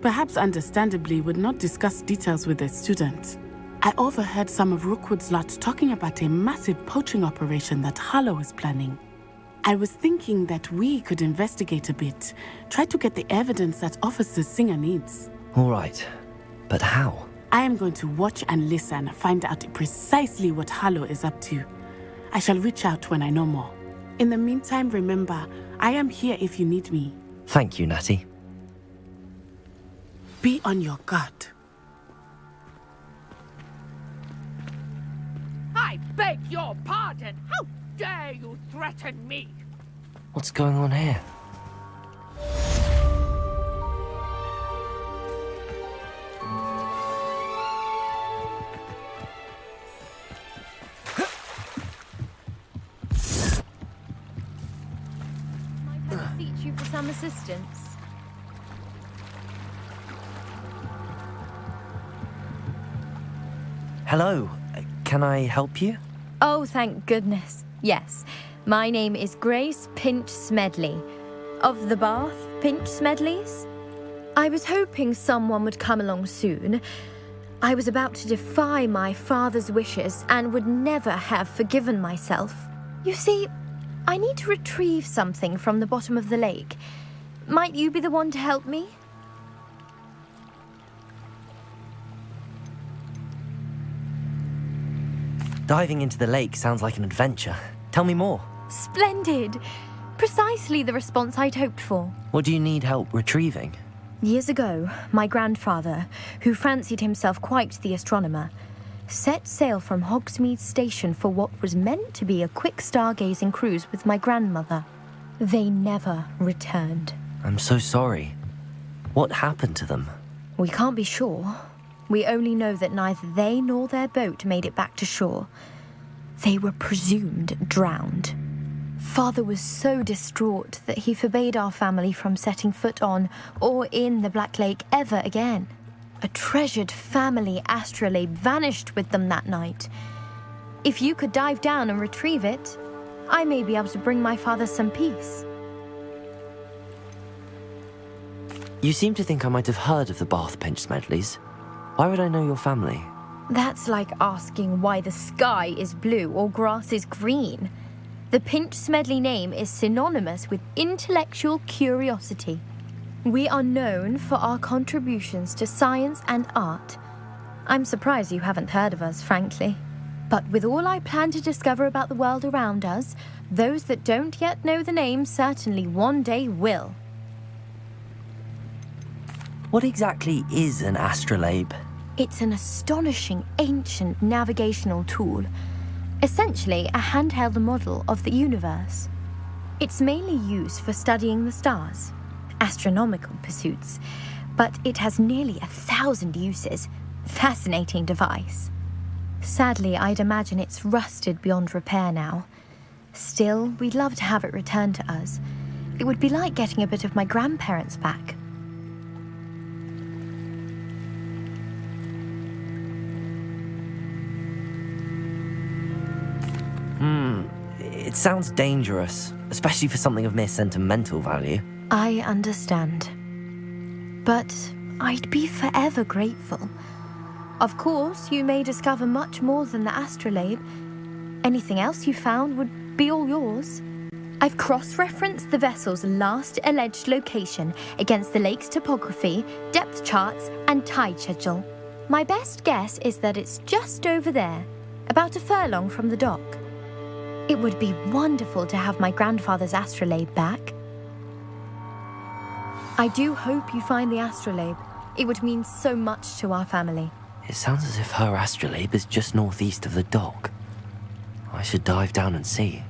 P: perhaps understandably would not discuss details with a student. I overheard some of Rookwood's lot talking about a massive poaching operation that Harlow is planning. I was thinking that we could investigate a bit, try to get the evidence that Officer Singer needs.
B: All right, but how?
P: I am going to watch and listen, find out precisely what Harlow is up to. I shall reach out when I know more. In the meantime, remember, I am here if you need me.
B: Thank you, Natty.
P: Be on your guard.
F: I beg your pardon. How dare you threaten me?
B: What's going on here?
T: Might I beseech you for some assistance?
B: Hello. Can I help you?
T: Oh, thank goodness. Yes. My name is Grace Pinch Smedley. Of the Bath Pinch Smedleys? I was hoping someone would come along soon. I was about to defy my father's wishes and would never have forgiven myself. You see, I need to retrieve something from the bottom of the lake. Might you be the one to help me?
B: Diving into the lake sounds like an adventure. Tell me more.
T: Splendid! Precisely the response I'd hoped for.
B: What do you need help retrieving?
T: Years ago, my grandfather, who fancied himself quite the astronomer, set sail from Hogsmeade Station for what was meant to be a quick stargazing cruise with my grandmother. They never returned.
B: I'm so sorry. What happened to them?
T: We can't be sure. We only know that neither they nor their boat made it back to shore. They were presumed drowned. Father was so distraught that he forbade our family from setting foot on or in the Black Lake ever again. A treasured family astrolabe vanished with them that night. If you could dive down and retrieve it, I may be able to bring my father some peace.
B: You seem to think I might have heard of the Bath Pinch Smedleys. Why would I know your family?
T: That's like asking why the sky is blue or grass is green. The Pinch Smedley name is synonymous with intellectual curiosity. We are known for our contributions to science and art. I'm surprised you haven't heard of us, frankly. But with all I plan to discover about the world around us, those that don't yet know the name certainly one day will.
B: What exactly is an astrolabe?
T: It's an astonishing ancient navigational tool, essentially a handheld model of the universe. It's mainly used for studying the stars, astronomical pursuits, but it has nearly 1,000 uses. Fascinating device. Sadly, I'd imagine it's rusted beyond repair now. Still, we'd love to have it returned to us. It would be like getting a bit of my grandparents back.
B: It sounds dangerous, especially for something of mere sentimental value.
T: I understand. But I'd be forever grateful. Of course, you may discover much more than the astrolabe. Anything else you found would be all yours. I've cross-referenced the vessel's last alleged location against the lake's topography, depth charts, and tide schedule. My best guess is that it's just over there, about a furlong from the dock. It would be wonderful to have my grandfather's astrolabe back. I do hope you find the astrolabe. It would mean so much to our family.
B: It sounds as if her astrolabe is just northeast of the dock. I should dive down and see.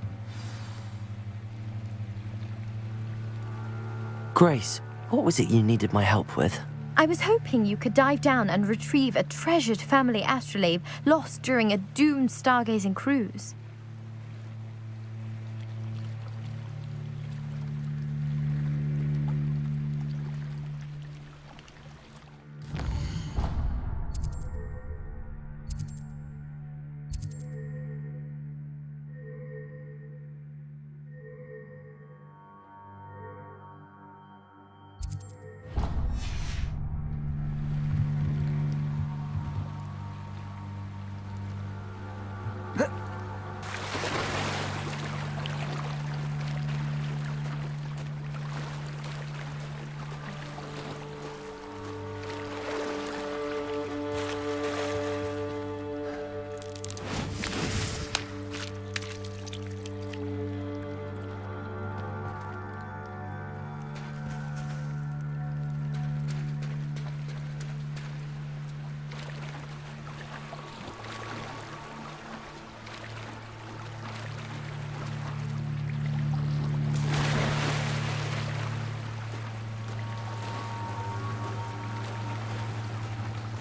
B: Grace, what was it you needed my help with?
T: I was hoping you could dive down and retrieve a treasured family astrolabe lost during a doomed stargazing cruise.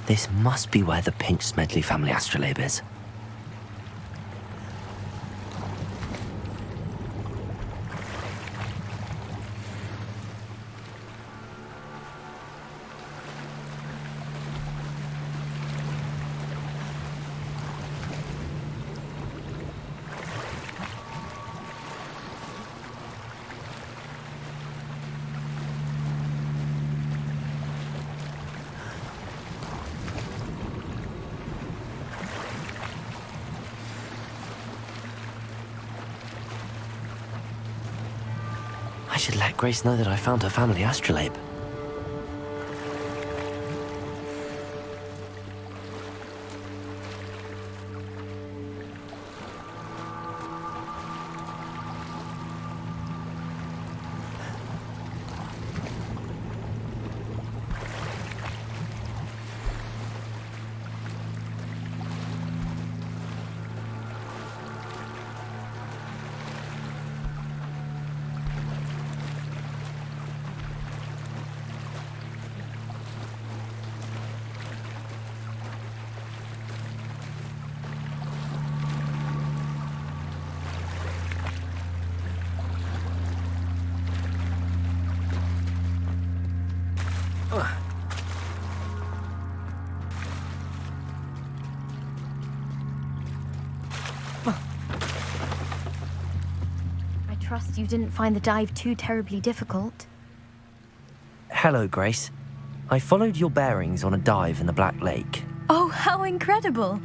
B: This must be where the Pinch Smedley family astrolabe is. I should let Grace know that I found her family astrolabe.
T: I trust you didn't find the dive too terribly difficult.
B: Hello, Grace. I followed your bearings on a dive in the Black Lake.
T: Oh, how incredible!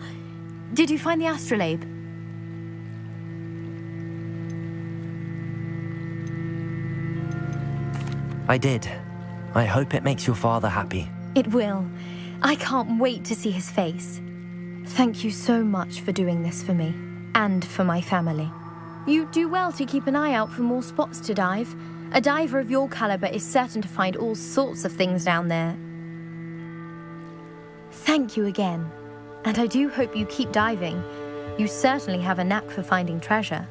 T: Did you find the astrolabe?
B: I did. I hope it makes your father happy.
T: It will. I can't wait to see his face. Thank you so much for doing this for me, and for my family. You do well to keep an eye out for more spots to dive. A diver of your caliber is certain to find all sorts of things down there. Thank you again, and I do hope you keep diving. You certainly have a knack for finding treasure.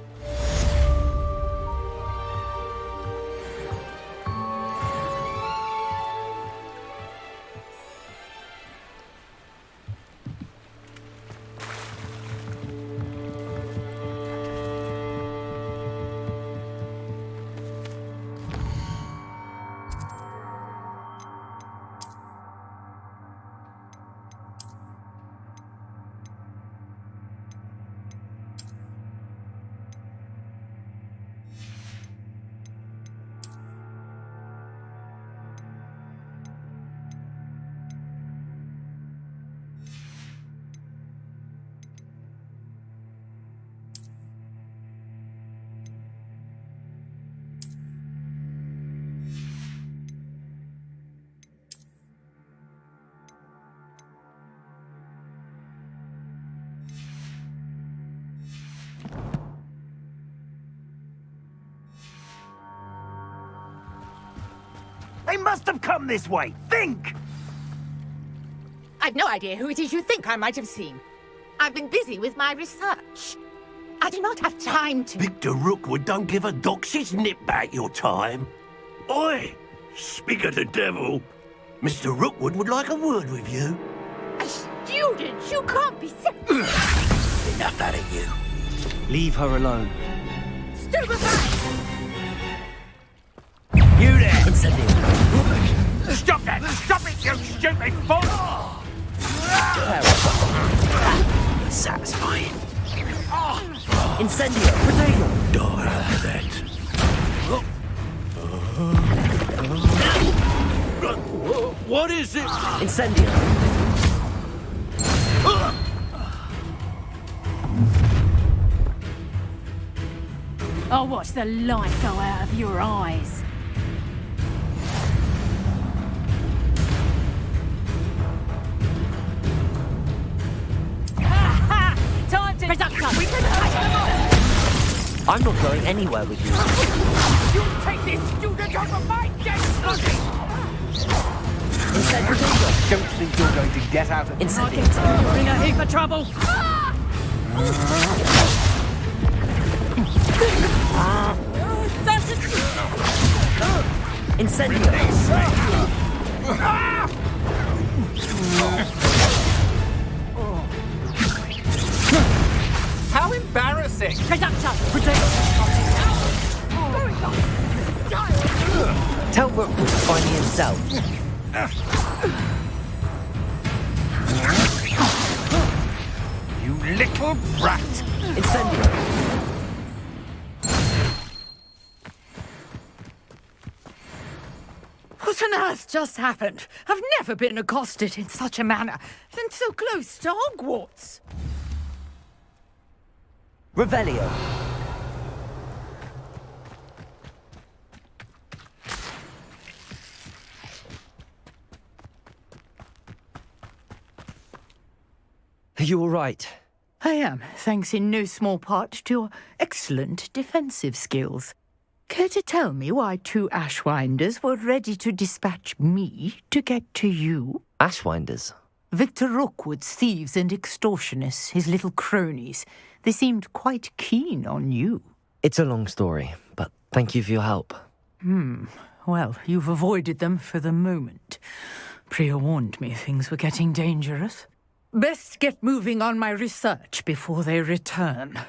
U: They must have come this way. Think!
F: I've no idea who it is you think I might have seen. I've been busy with my research. I do not have time to...
I: Victor Rookwood don't give a doxy's nip back your time. Oi! Speak of the devil. Mr. Rookwood would like a word with you.
F: A student? You can't be...
I: Enough out of you.
B: Leave her alone.
F: Stupefy!
U: You there!
B: Incendio.
U: Stop that! Stop it, you stupid fool!
I: Satisfying.
B: Incendio. Potato.
I: Die for that. What is it?
B: Incendio.
J: I'll watch the light go out of your eyes. Time to... We can hide them all!
B: I'm not going anywhere with you.
U: You take this student over my dead body!
B: Incendio.
U: Don't think you're going to get out of...
B: Incendio.
J: You're in a heap of trouble.
B: Incendio.
U: How embarrassing!
B: Tell Rookwood to find me himself.
U: You little brat!
B: Incendio.
F: What on earth just happened? I've never been accosted in such a manner, and so close to Hogwarts.
B: Revelio. Are you all right?
F: I am, thanks in no small part to your excellent defensive skills. Care to tell me why two Ashwinders were ready to dispatch me to get to you?
B: Ashwinders?
F: Victor Rookwood's thieves and extortionists, his little cronies. They seemed quite keen on you.
B: It's a long story, but thank you for your help.
F: Well, you've avoided them for the moment. Priya warned me things were getting dangerous. Best get moving on my research before they return.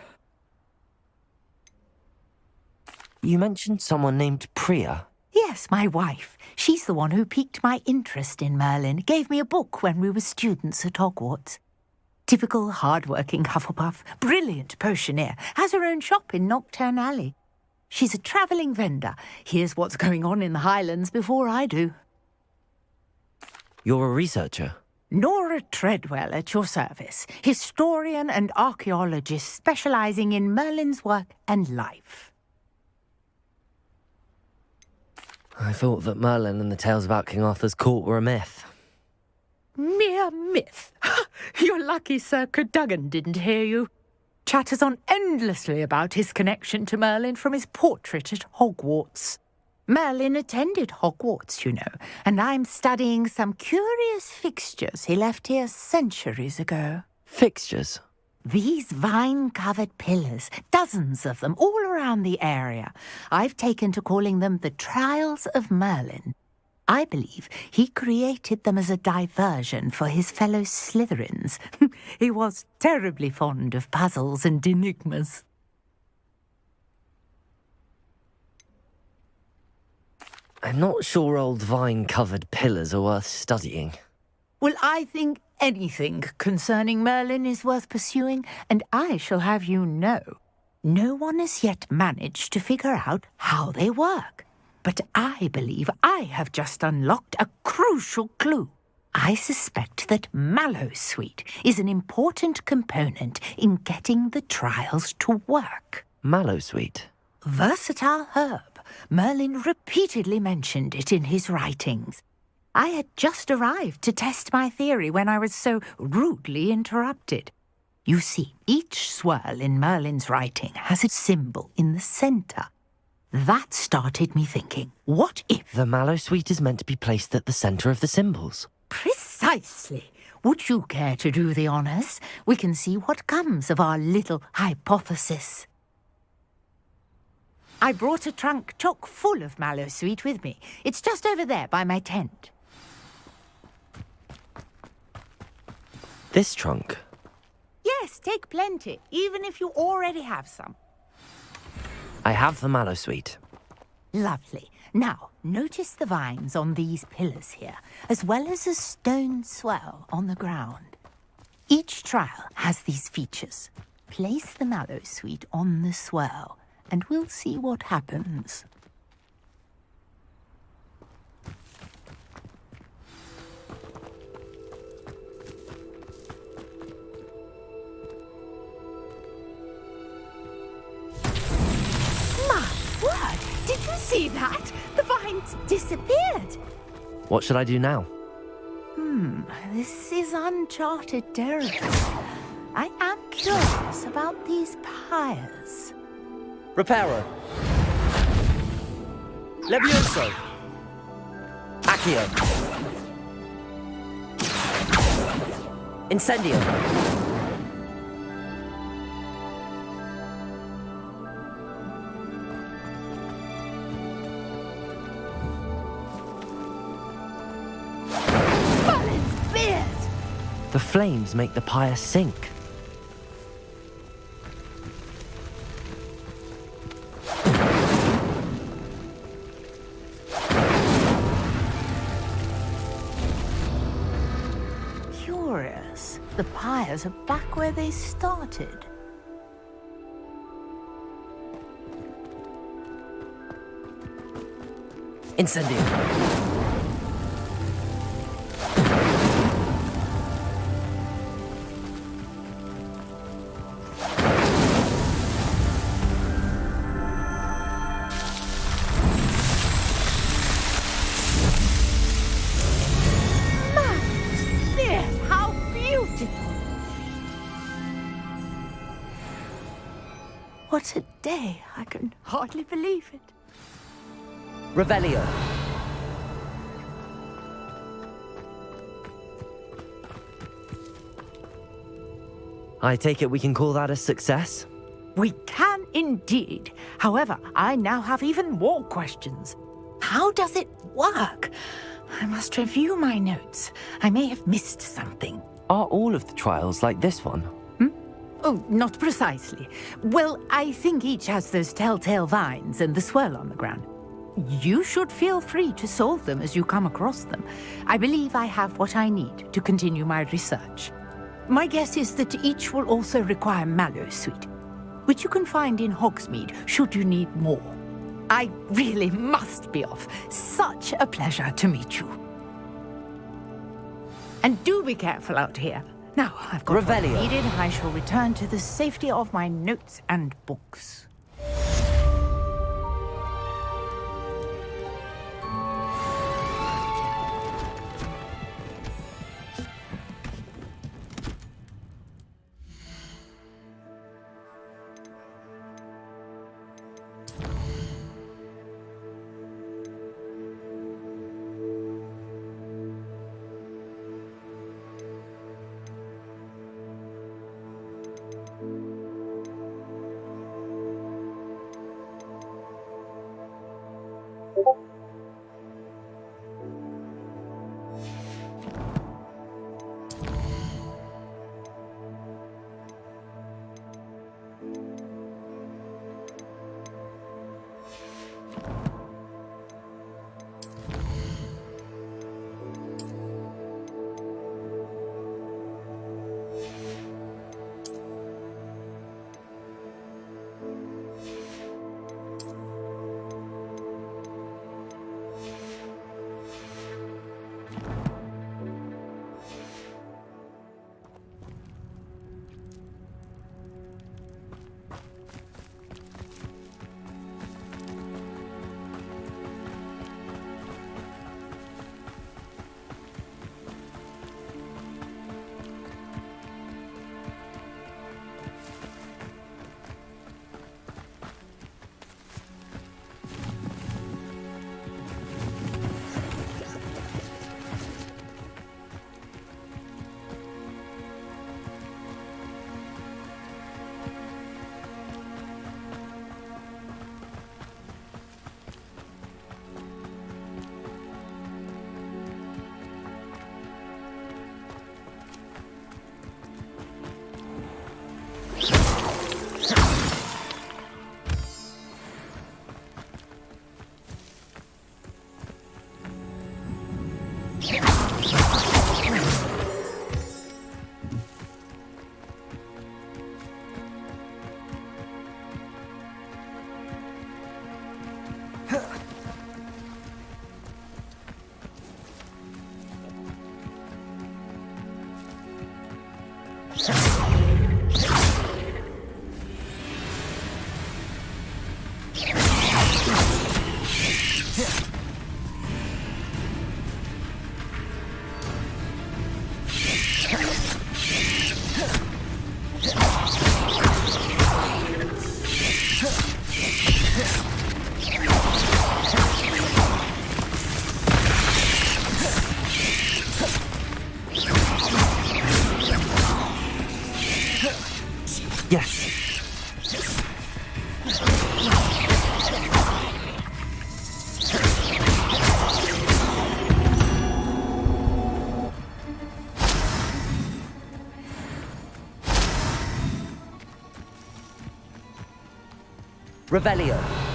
B: You mentioned someone named Priya.
F: Yes, my wife. She's the one who piqued my interest in Merlin. Gave me a book when we were students at Hogwarts. Typical hard-working Hufflepuff, brilliant potioneer, has her own shop in Knockturn Alley. She's a travelling vendor. Hears what's going on in the Highlands before I do.
B: You're a researcher?
F: Nora Treadwell at your service, historian and archaeologist specializing in Merlin's work and life.
B: I thought that Merlin and the tales about King Arthur's court were a myth.
F: Mere myth. You're lucky Sir Cadogan didn't hear you. Chatters on endlessly about his connection to Merlin from his portrait at Hogwarts. Merlin attended Hogwarts, you know, and I'm studying some curious fixtures he left here centuries ago.
B: Fixtures?
F: These vine-covered pillars, dozens of them, all around the area. I've taken to calling them the Trials of Merlin. I believe he created them as a diversion for his fellow Slytherins. He was terribly fond of puzzles and enigmas.
B: I'm not sure old vine-covered pillars are worth studying.
F: Well, I think anything concerning Merlin is worth pursuing, and I shall have you know, no one has yet managed to figure out how they work. But I believe I have just unlocked a crucial clue. I suspect that Mallowsweet is an important component in getting the trials to work.
B: Mallowsweet?
F: Versatile herb. Merlin repeatedly mentioned it in his writings. I had just arrived to test my theory when I was so rudely interrupted. You see, each swirl in Merlin's writing has a symbol in the centre. That started me thinking, what if...
B: The Mallowsweet is meant to be placed at the centre of the symbols.
F: Precisely. Would you care to do the honours? We can see what comes of our little hypothesis. I brought a trunk chock full of Mallowsweet with me. It's just over there by my tent.
B: This trunk?
F: Yes, take plenty, even if you already have some.
B: I have the Mallowsweet.
F: Lovely. Now, notice the vines on these pillars here, as well as a stone swell on the ground. Each trial has these features. Place the Mallowsweet on the swell, and we'll see what happens. My word! Did you see that? The vines disappeared.
B: What should I do now?
F: This is uncharted territory. I am curious about these pyres.
B: Reparo. Levioso. Accio. Incendio.
F: Merlin's beard!
B: The flames make the pyre sink.
F: Curious. The pyres are back where they started.
B: Incendio.
F: How beautiful! What a day! I can hardly believe it.
B: Revelio. I take it we can call that a success?
F: We can indeed. However, I now have even more questions. How does it work? I must review my notes. I may have missed something.
B: Are all of the trials like this one?
F: Oh, not precisely. Well, I think each has those telltale vines and the swirl on the ground. You should feel free to solve them as you come across them. I believe I have what I need to continue my research. My guess is that each will also require Mallowsweet, which you can find in Hogsmeade should you need more. I really must be off. Such a pleasure to meet you. And do be careful out here. Now, I've got
B: Revelio.
F: what needed. I shall return to the safety of my notes and books.
B: Revelio.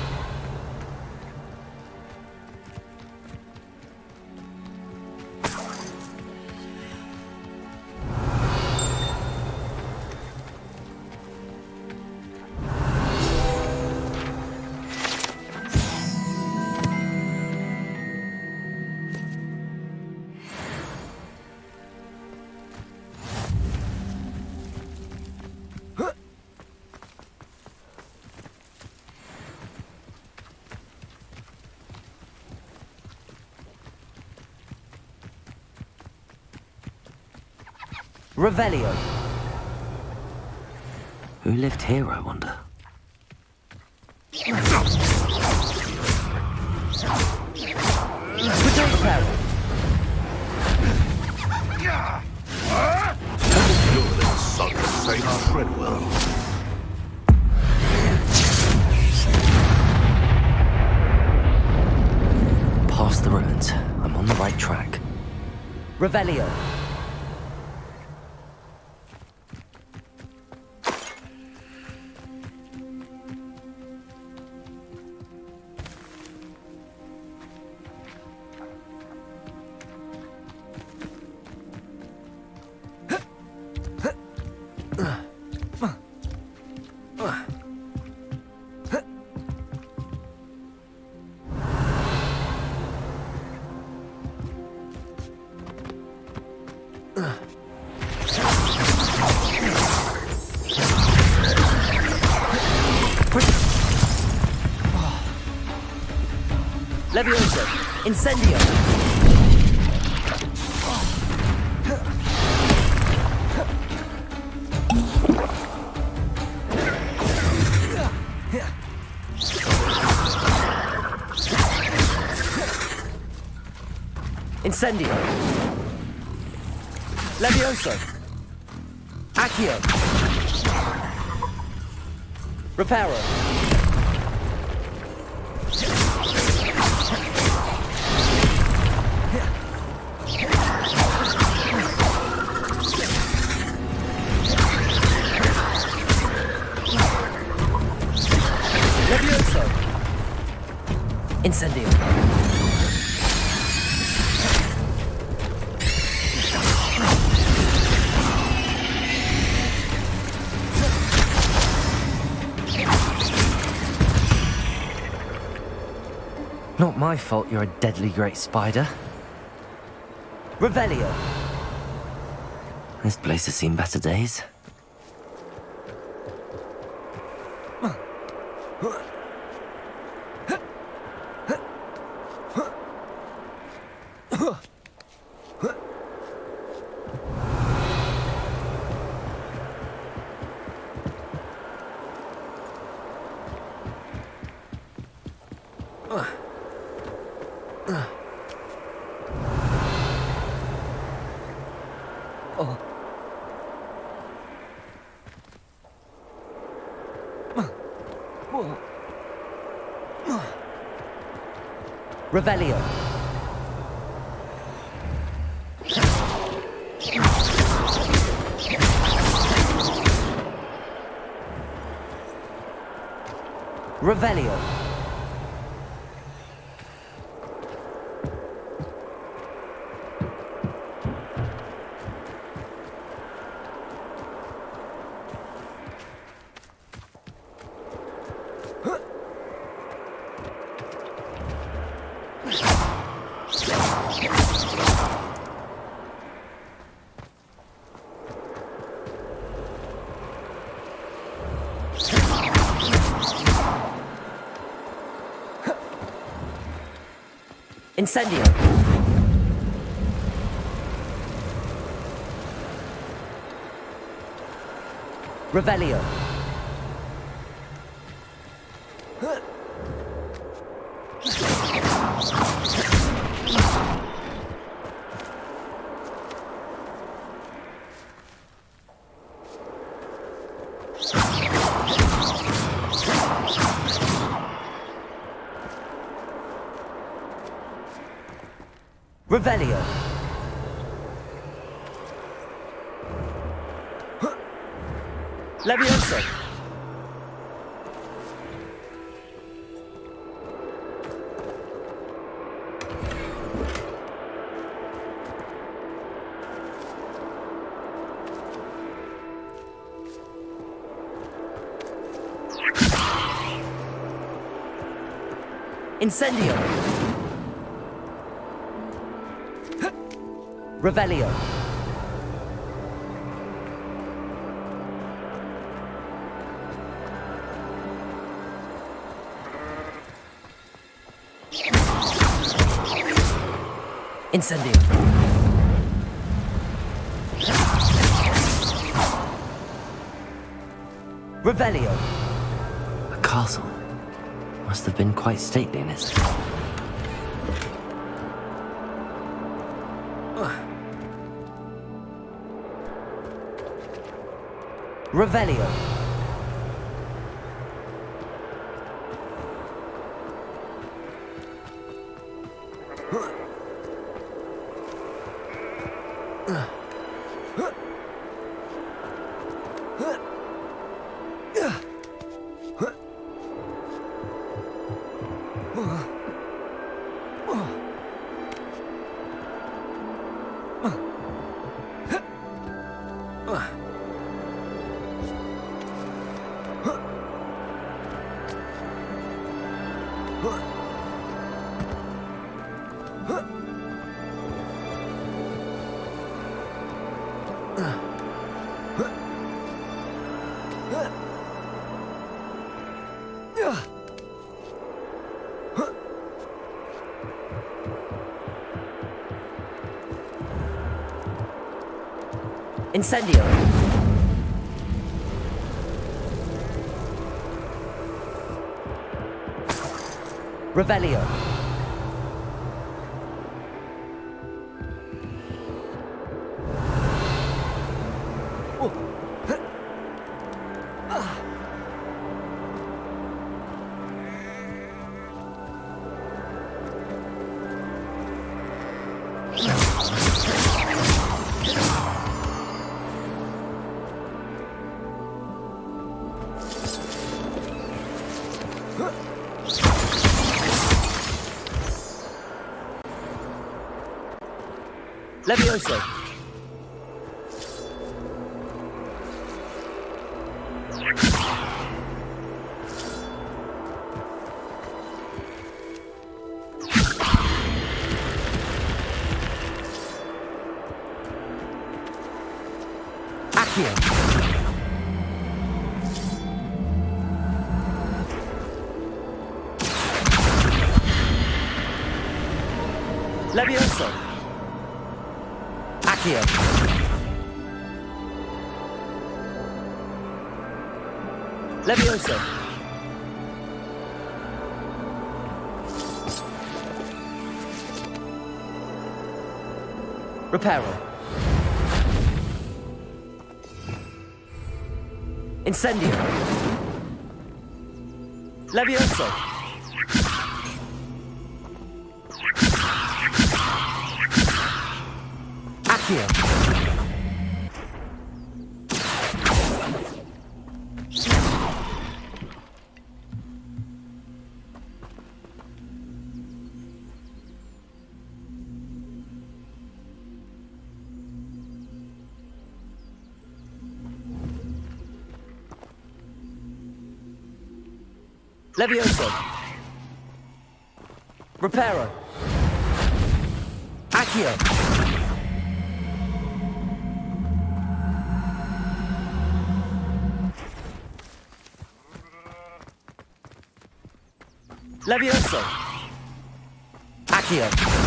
B: Revelio. Who lived here, I wonder? Return to peril.
N: Your little son can say our bread well.
B: Past the ruins. I'm on the right track. Revelio. Levioso! Incendio! Incendio! Levioso! Accio! Reparo! Levioso! Incendio! Not my fault you're a deadly great spider. Revelio! This place has seen better days. Revelio. Revelio. Incendio. Revelio. Revelio. Levioso. Incendio. Revelio. Incendio. Revelio. A castle. Must have been quite stately in its... Revelio. Incendio! Revelio! Levioso! Accio! Levioso! Accio! Levioso! Reparo! Incendio! Levioso! Accio! Levioso! Reparo! Accio! Levioso! Accio!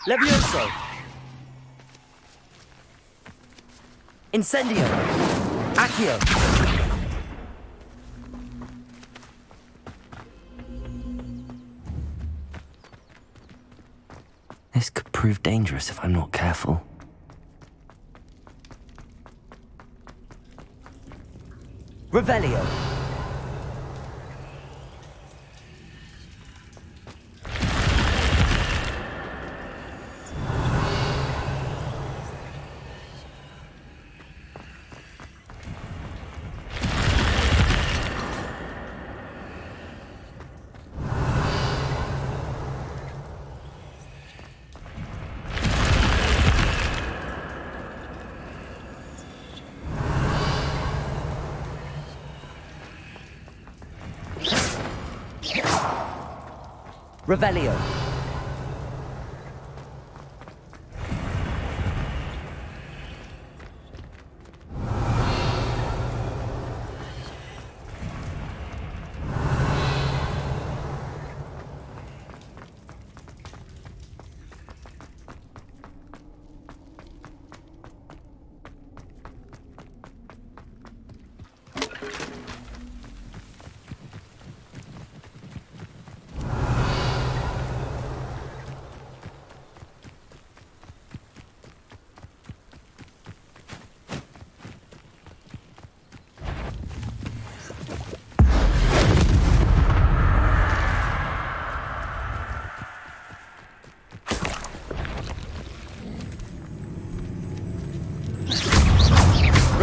B: Levioso! Incendio! Accio! This could prove dangerous if I'm not careful. Revelio! Revelio!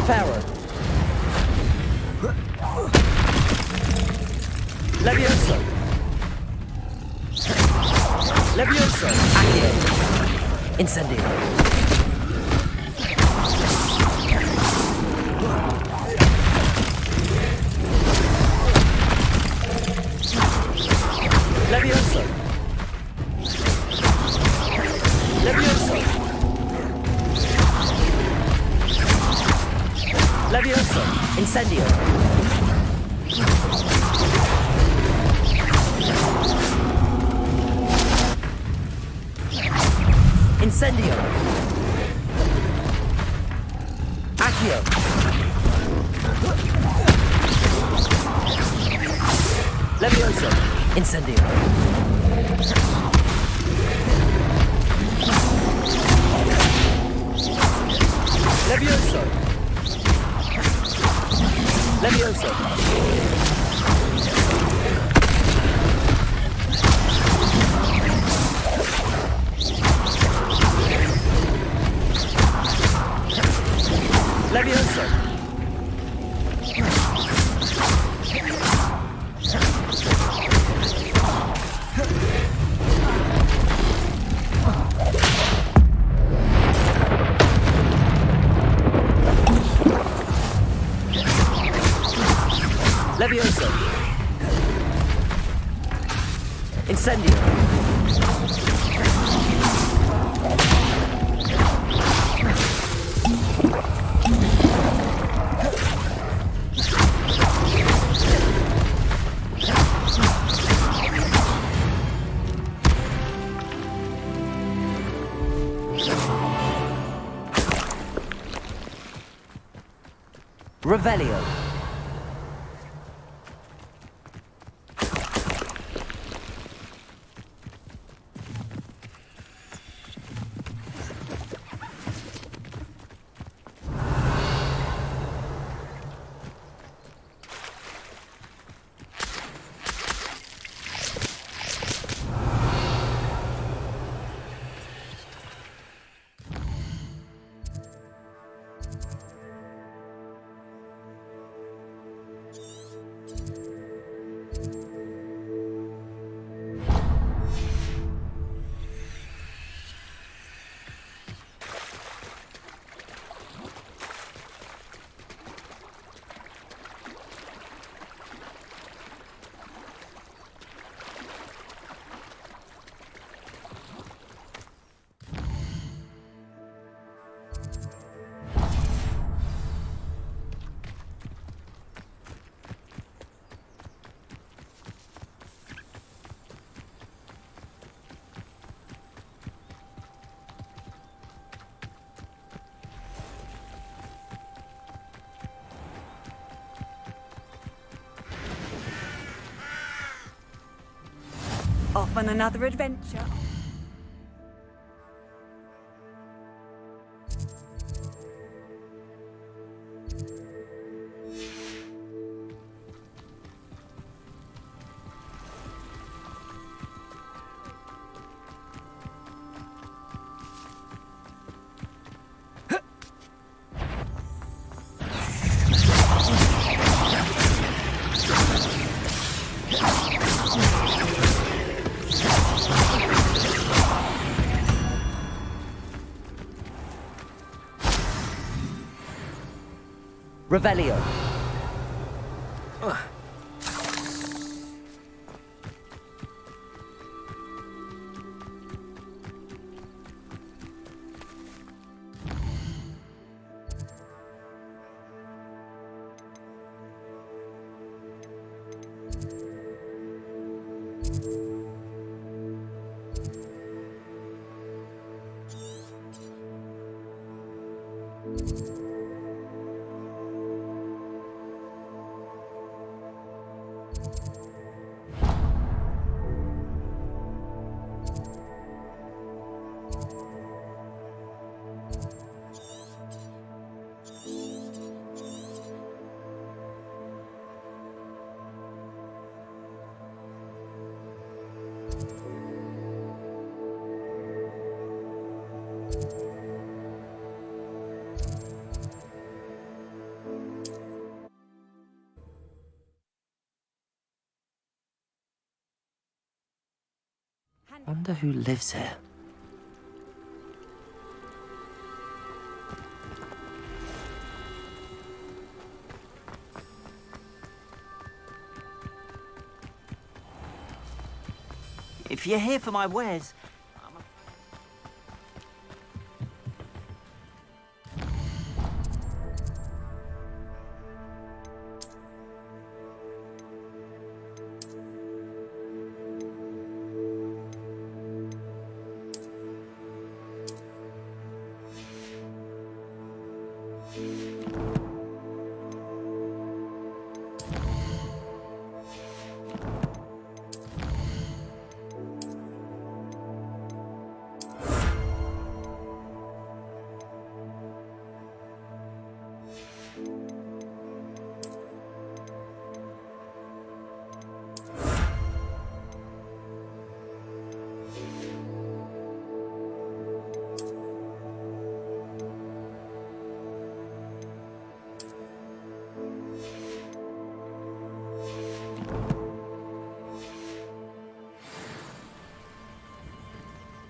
B: Reparo. Levioso. Levioso. Accio. Incendio. Levioso. Levioso. Levioso. Incendio. Incendio. Accio. Levioso. Incendio. Levioso. Levioso. Levioso. Levioso. Incendio. Revelio.
D: Off on another adventure.
B: Revelio. Wonder who lives here.
S: If you're here for my wares...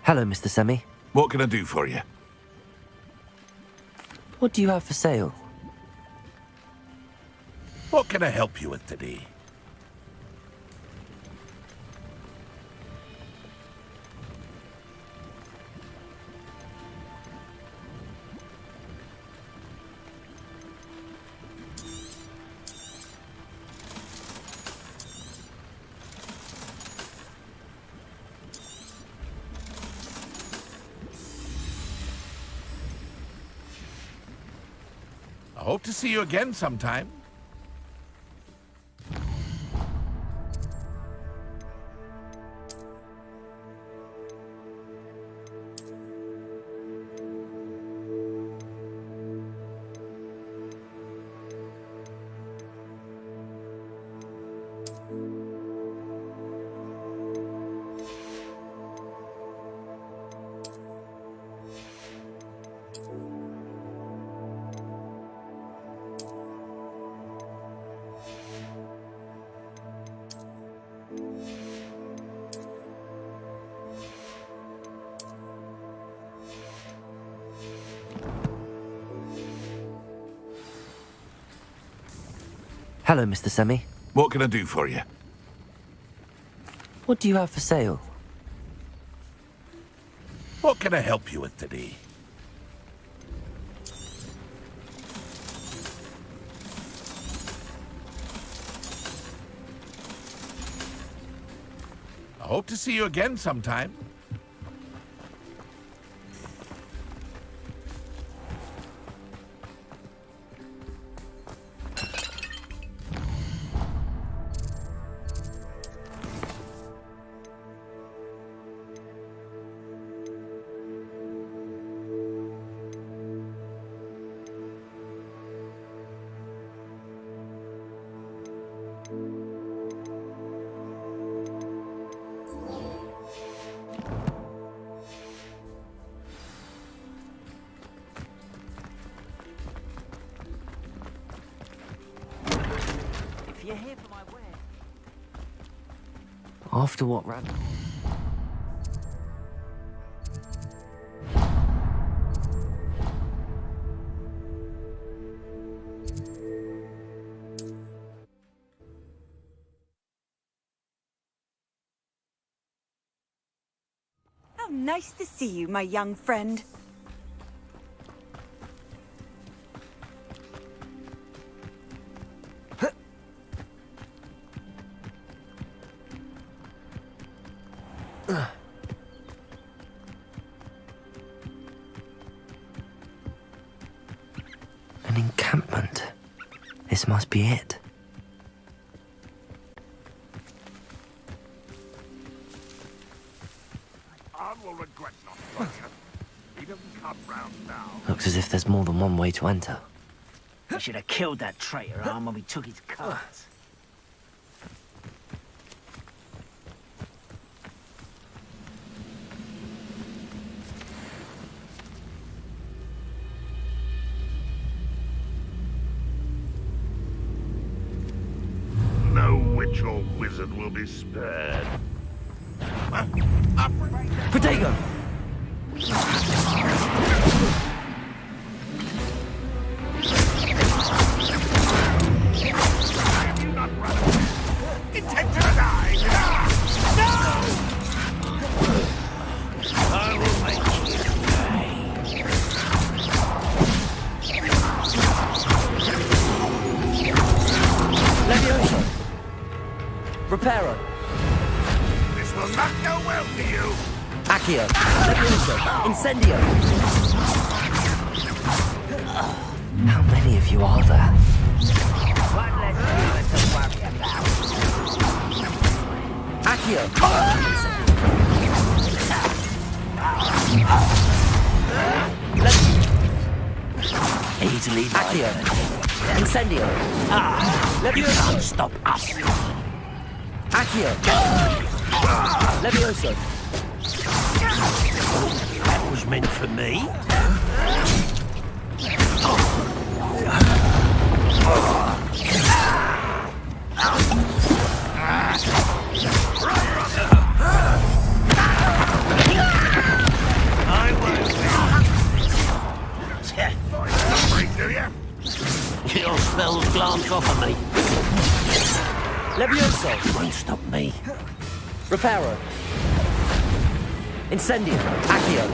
B: Hello, Mr. Semi.
N: What can I do for you?
B: What do you have for sale?
N: What can I help you with today? I hope to see you again sometime.
B: Hello, Mr. Semi.
N: What can I do for you?
B: What do you have for sale?
N: What can I help you with today? I hope to see you again sometime.
S: If you're here for my wares...
B: After what ran...
D: How nice to see you, my young friend.
B: An encampment. This must be it.
N: I will regret not touching him. He doesn't come round now.
B: Looks as if there's more than one way to enter.
S: We should have killed that traitor arm when we took his cards.
N: No witch or wizard will be spared.
B: Protego!
U: Intent to die! No! I will make you pay.
B: Levioso! Reparo!
U: This will not go well for you!
B: Accio! Levioso! Incendio! How many of you are there?
U: One less human to worry about.
B: Accio!
S: Easily
B: Accio! Incendio!
S: You
B: Levioso!
S: can't stop us.
B: Accio! Levioso!
S: That was meant for me.
U: I won't do you?
S: Your spells glance off of me.
B: Levioso!
S: You won't stop me.
B: Reparo! Incendio! Accio!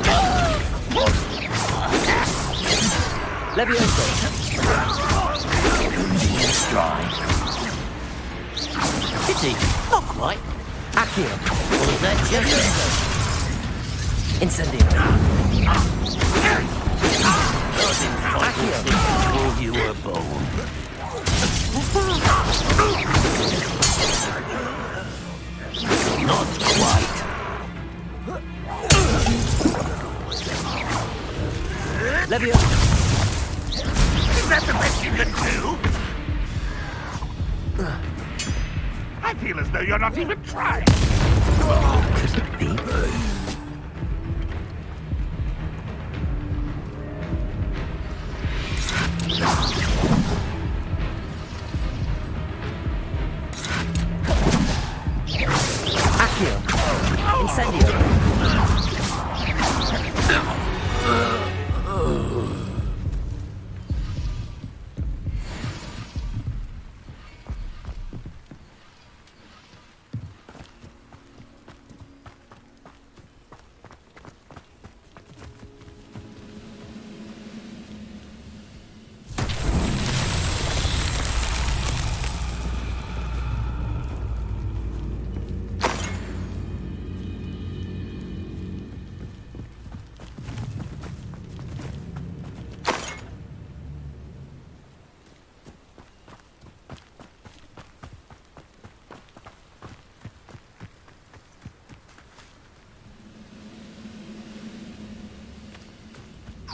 B: Levioso!
S: It's dry. Pity, not quite.
B: Accio!
S: Was that just
B: Incendio!
S: Accio! Before you were born. Not quite.
B: Levioso!
U: Is that the best you can do? I feel as though you're not even trying.
B: Could it be? Accio! Incendio!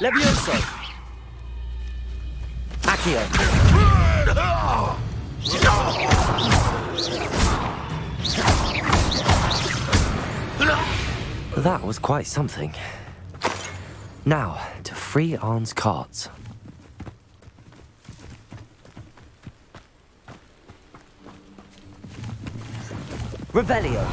B: Levioso! Accio! That was quite something. Now, to free Arn's carts. Revelio!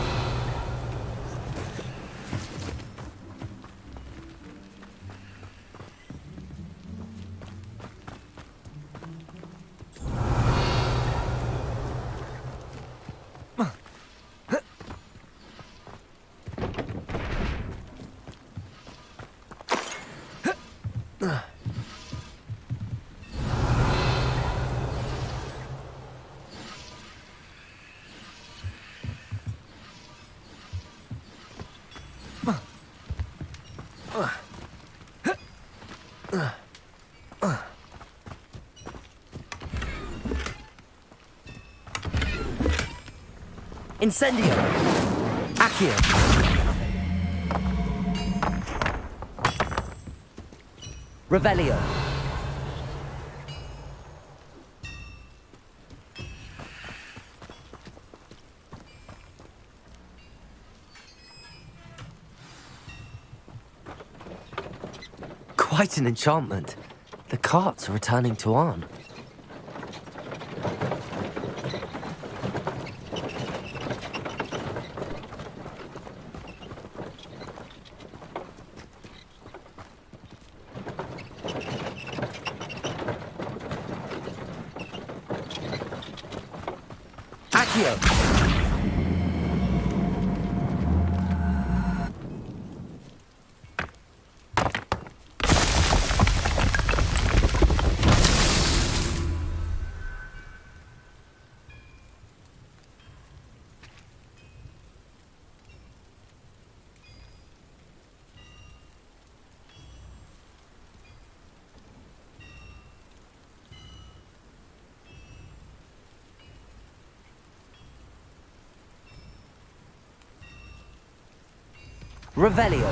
B: Incendio! Accio! Revelio! Quite an enchantment. The carts are returning to Arn. Accio! Revelio.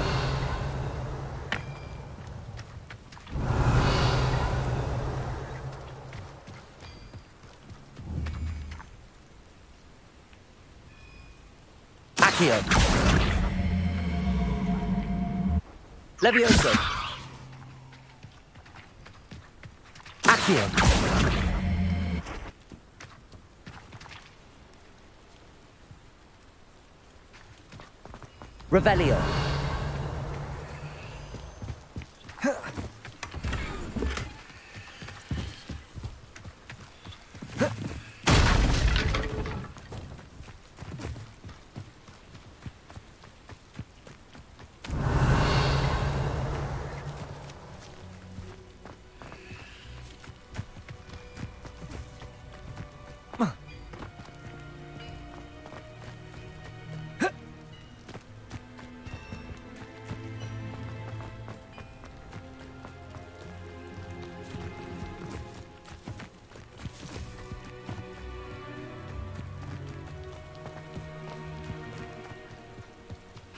B: Accio. Levioso. Accio. Revelio.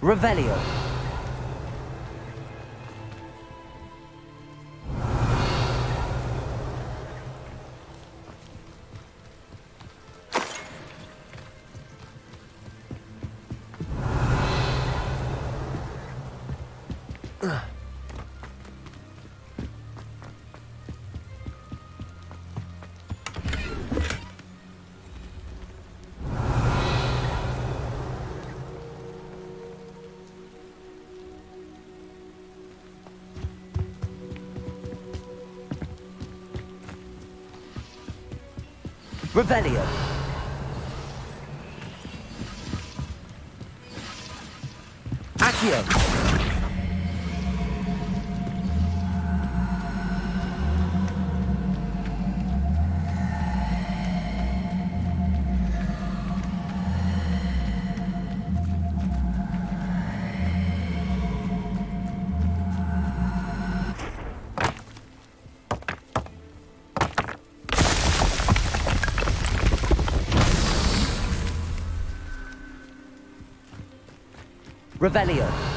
B: Revelio. Revelio. Accio. Revelio.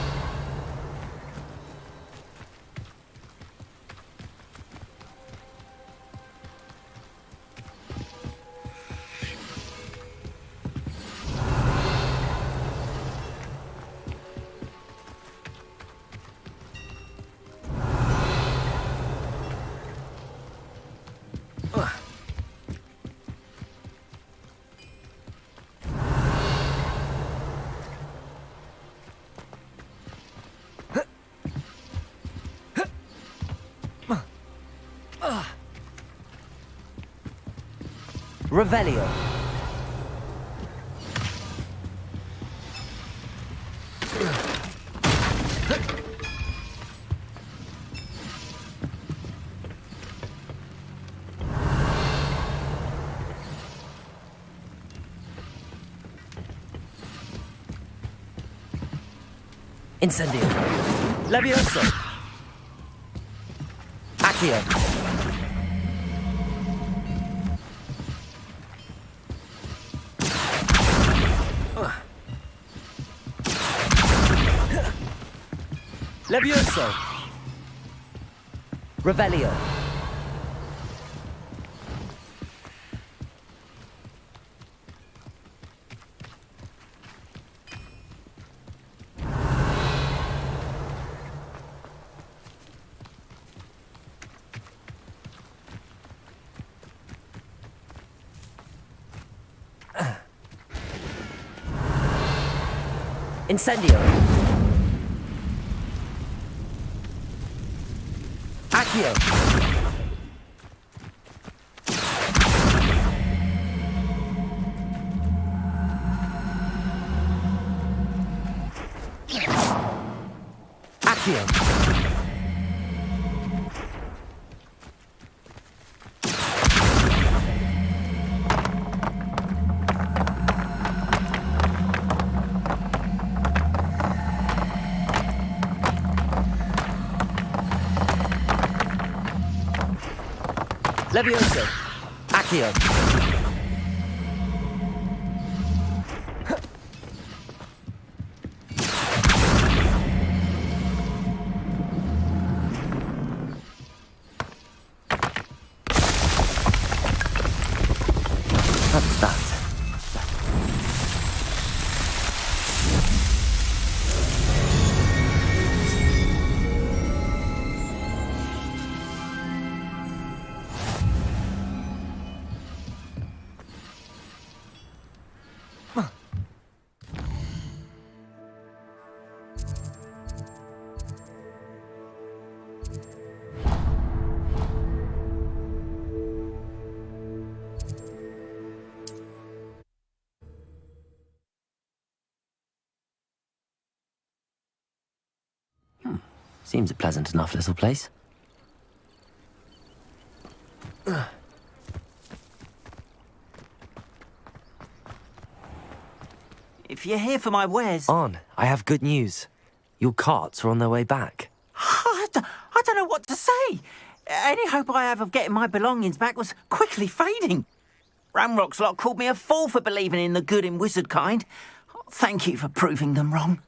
B: Revelio. Incendio. Levioso. Accio. Levioso. Revelio. Incendio. Accio. Accio. Levioso. Accio. That's that. Seems a pleasant enough little place.
S: If you're here for my wares...
B: On, I have good news. Your carts are on their way back.
S: I don't know what to say. Any hope I have of getting my belongings back was quickly fading. Ranrock's lot called me a fool for believing in the good in wizard kind. Thank you for proving them wrong.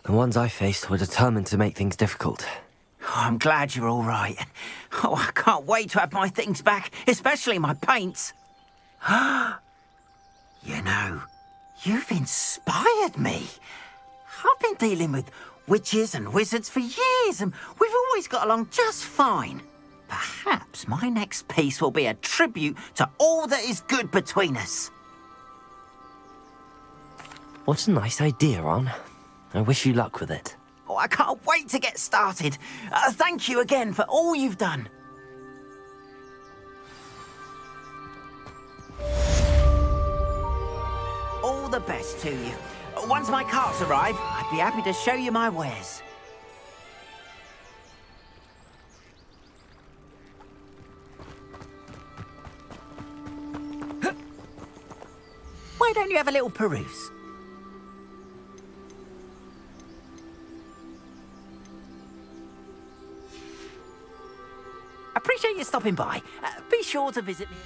B: The ones I faced were determined to make things difficult.
S: Oh, I'm glad you're all right. Oh, I can't wait to have my things back, especially my paints. You know, you've inspired me. I've been dealing with witches and wizards for years, and we've always got along just fine. Perhaps my next piece will be a tribute to all that is good between us.
B: What a nice idea, Ron. I wish you luck with it.
S: Oh, I can't wait to get started. Thank you again for all you've done. All the best to you. Once my carts arrive, I'd be happy to show you my wares. Why don't you have a little peruse? Appreciate you stopping by. Be sure to visit me.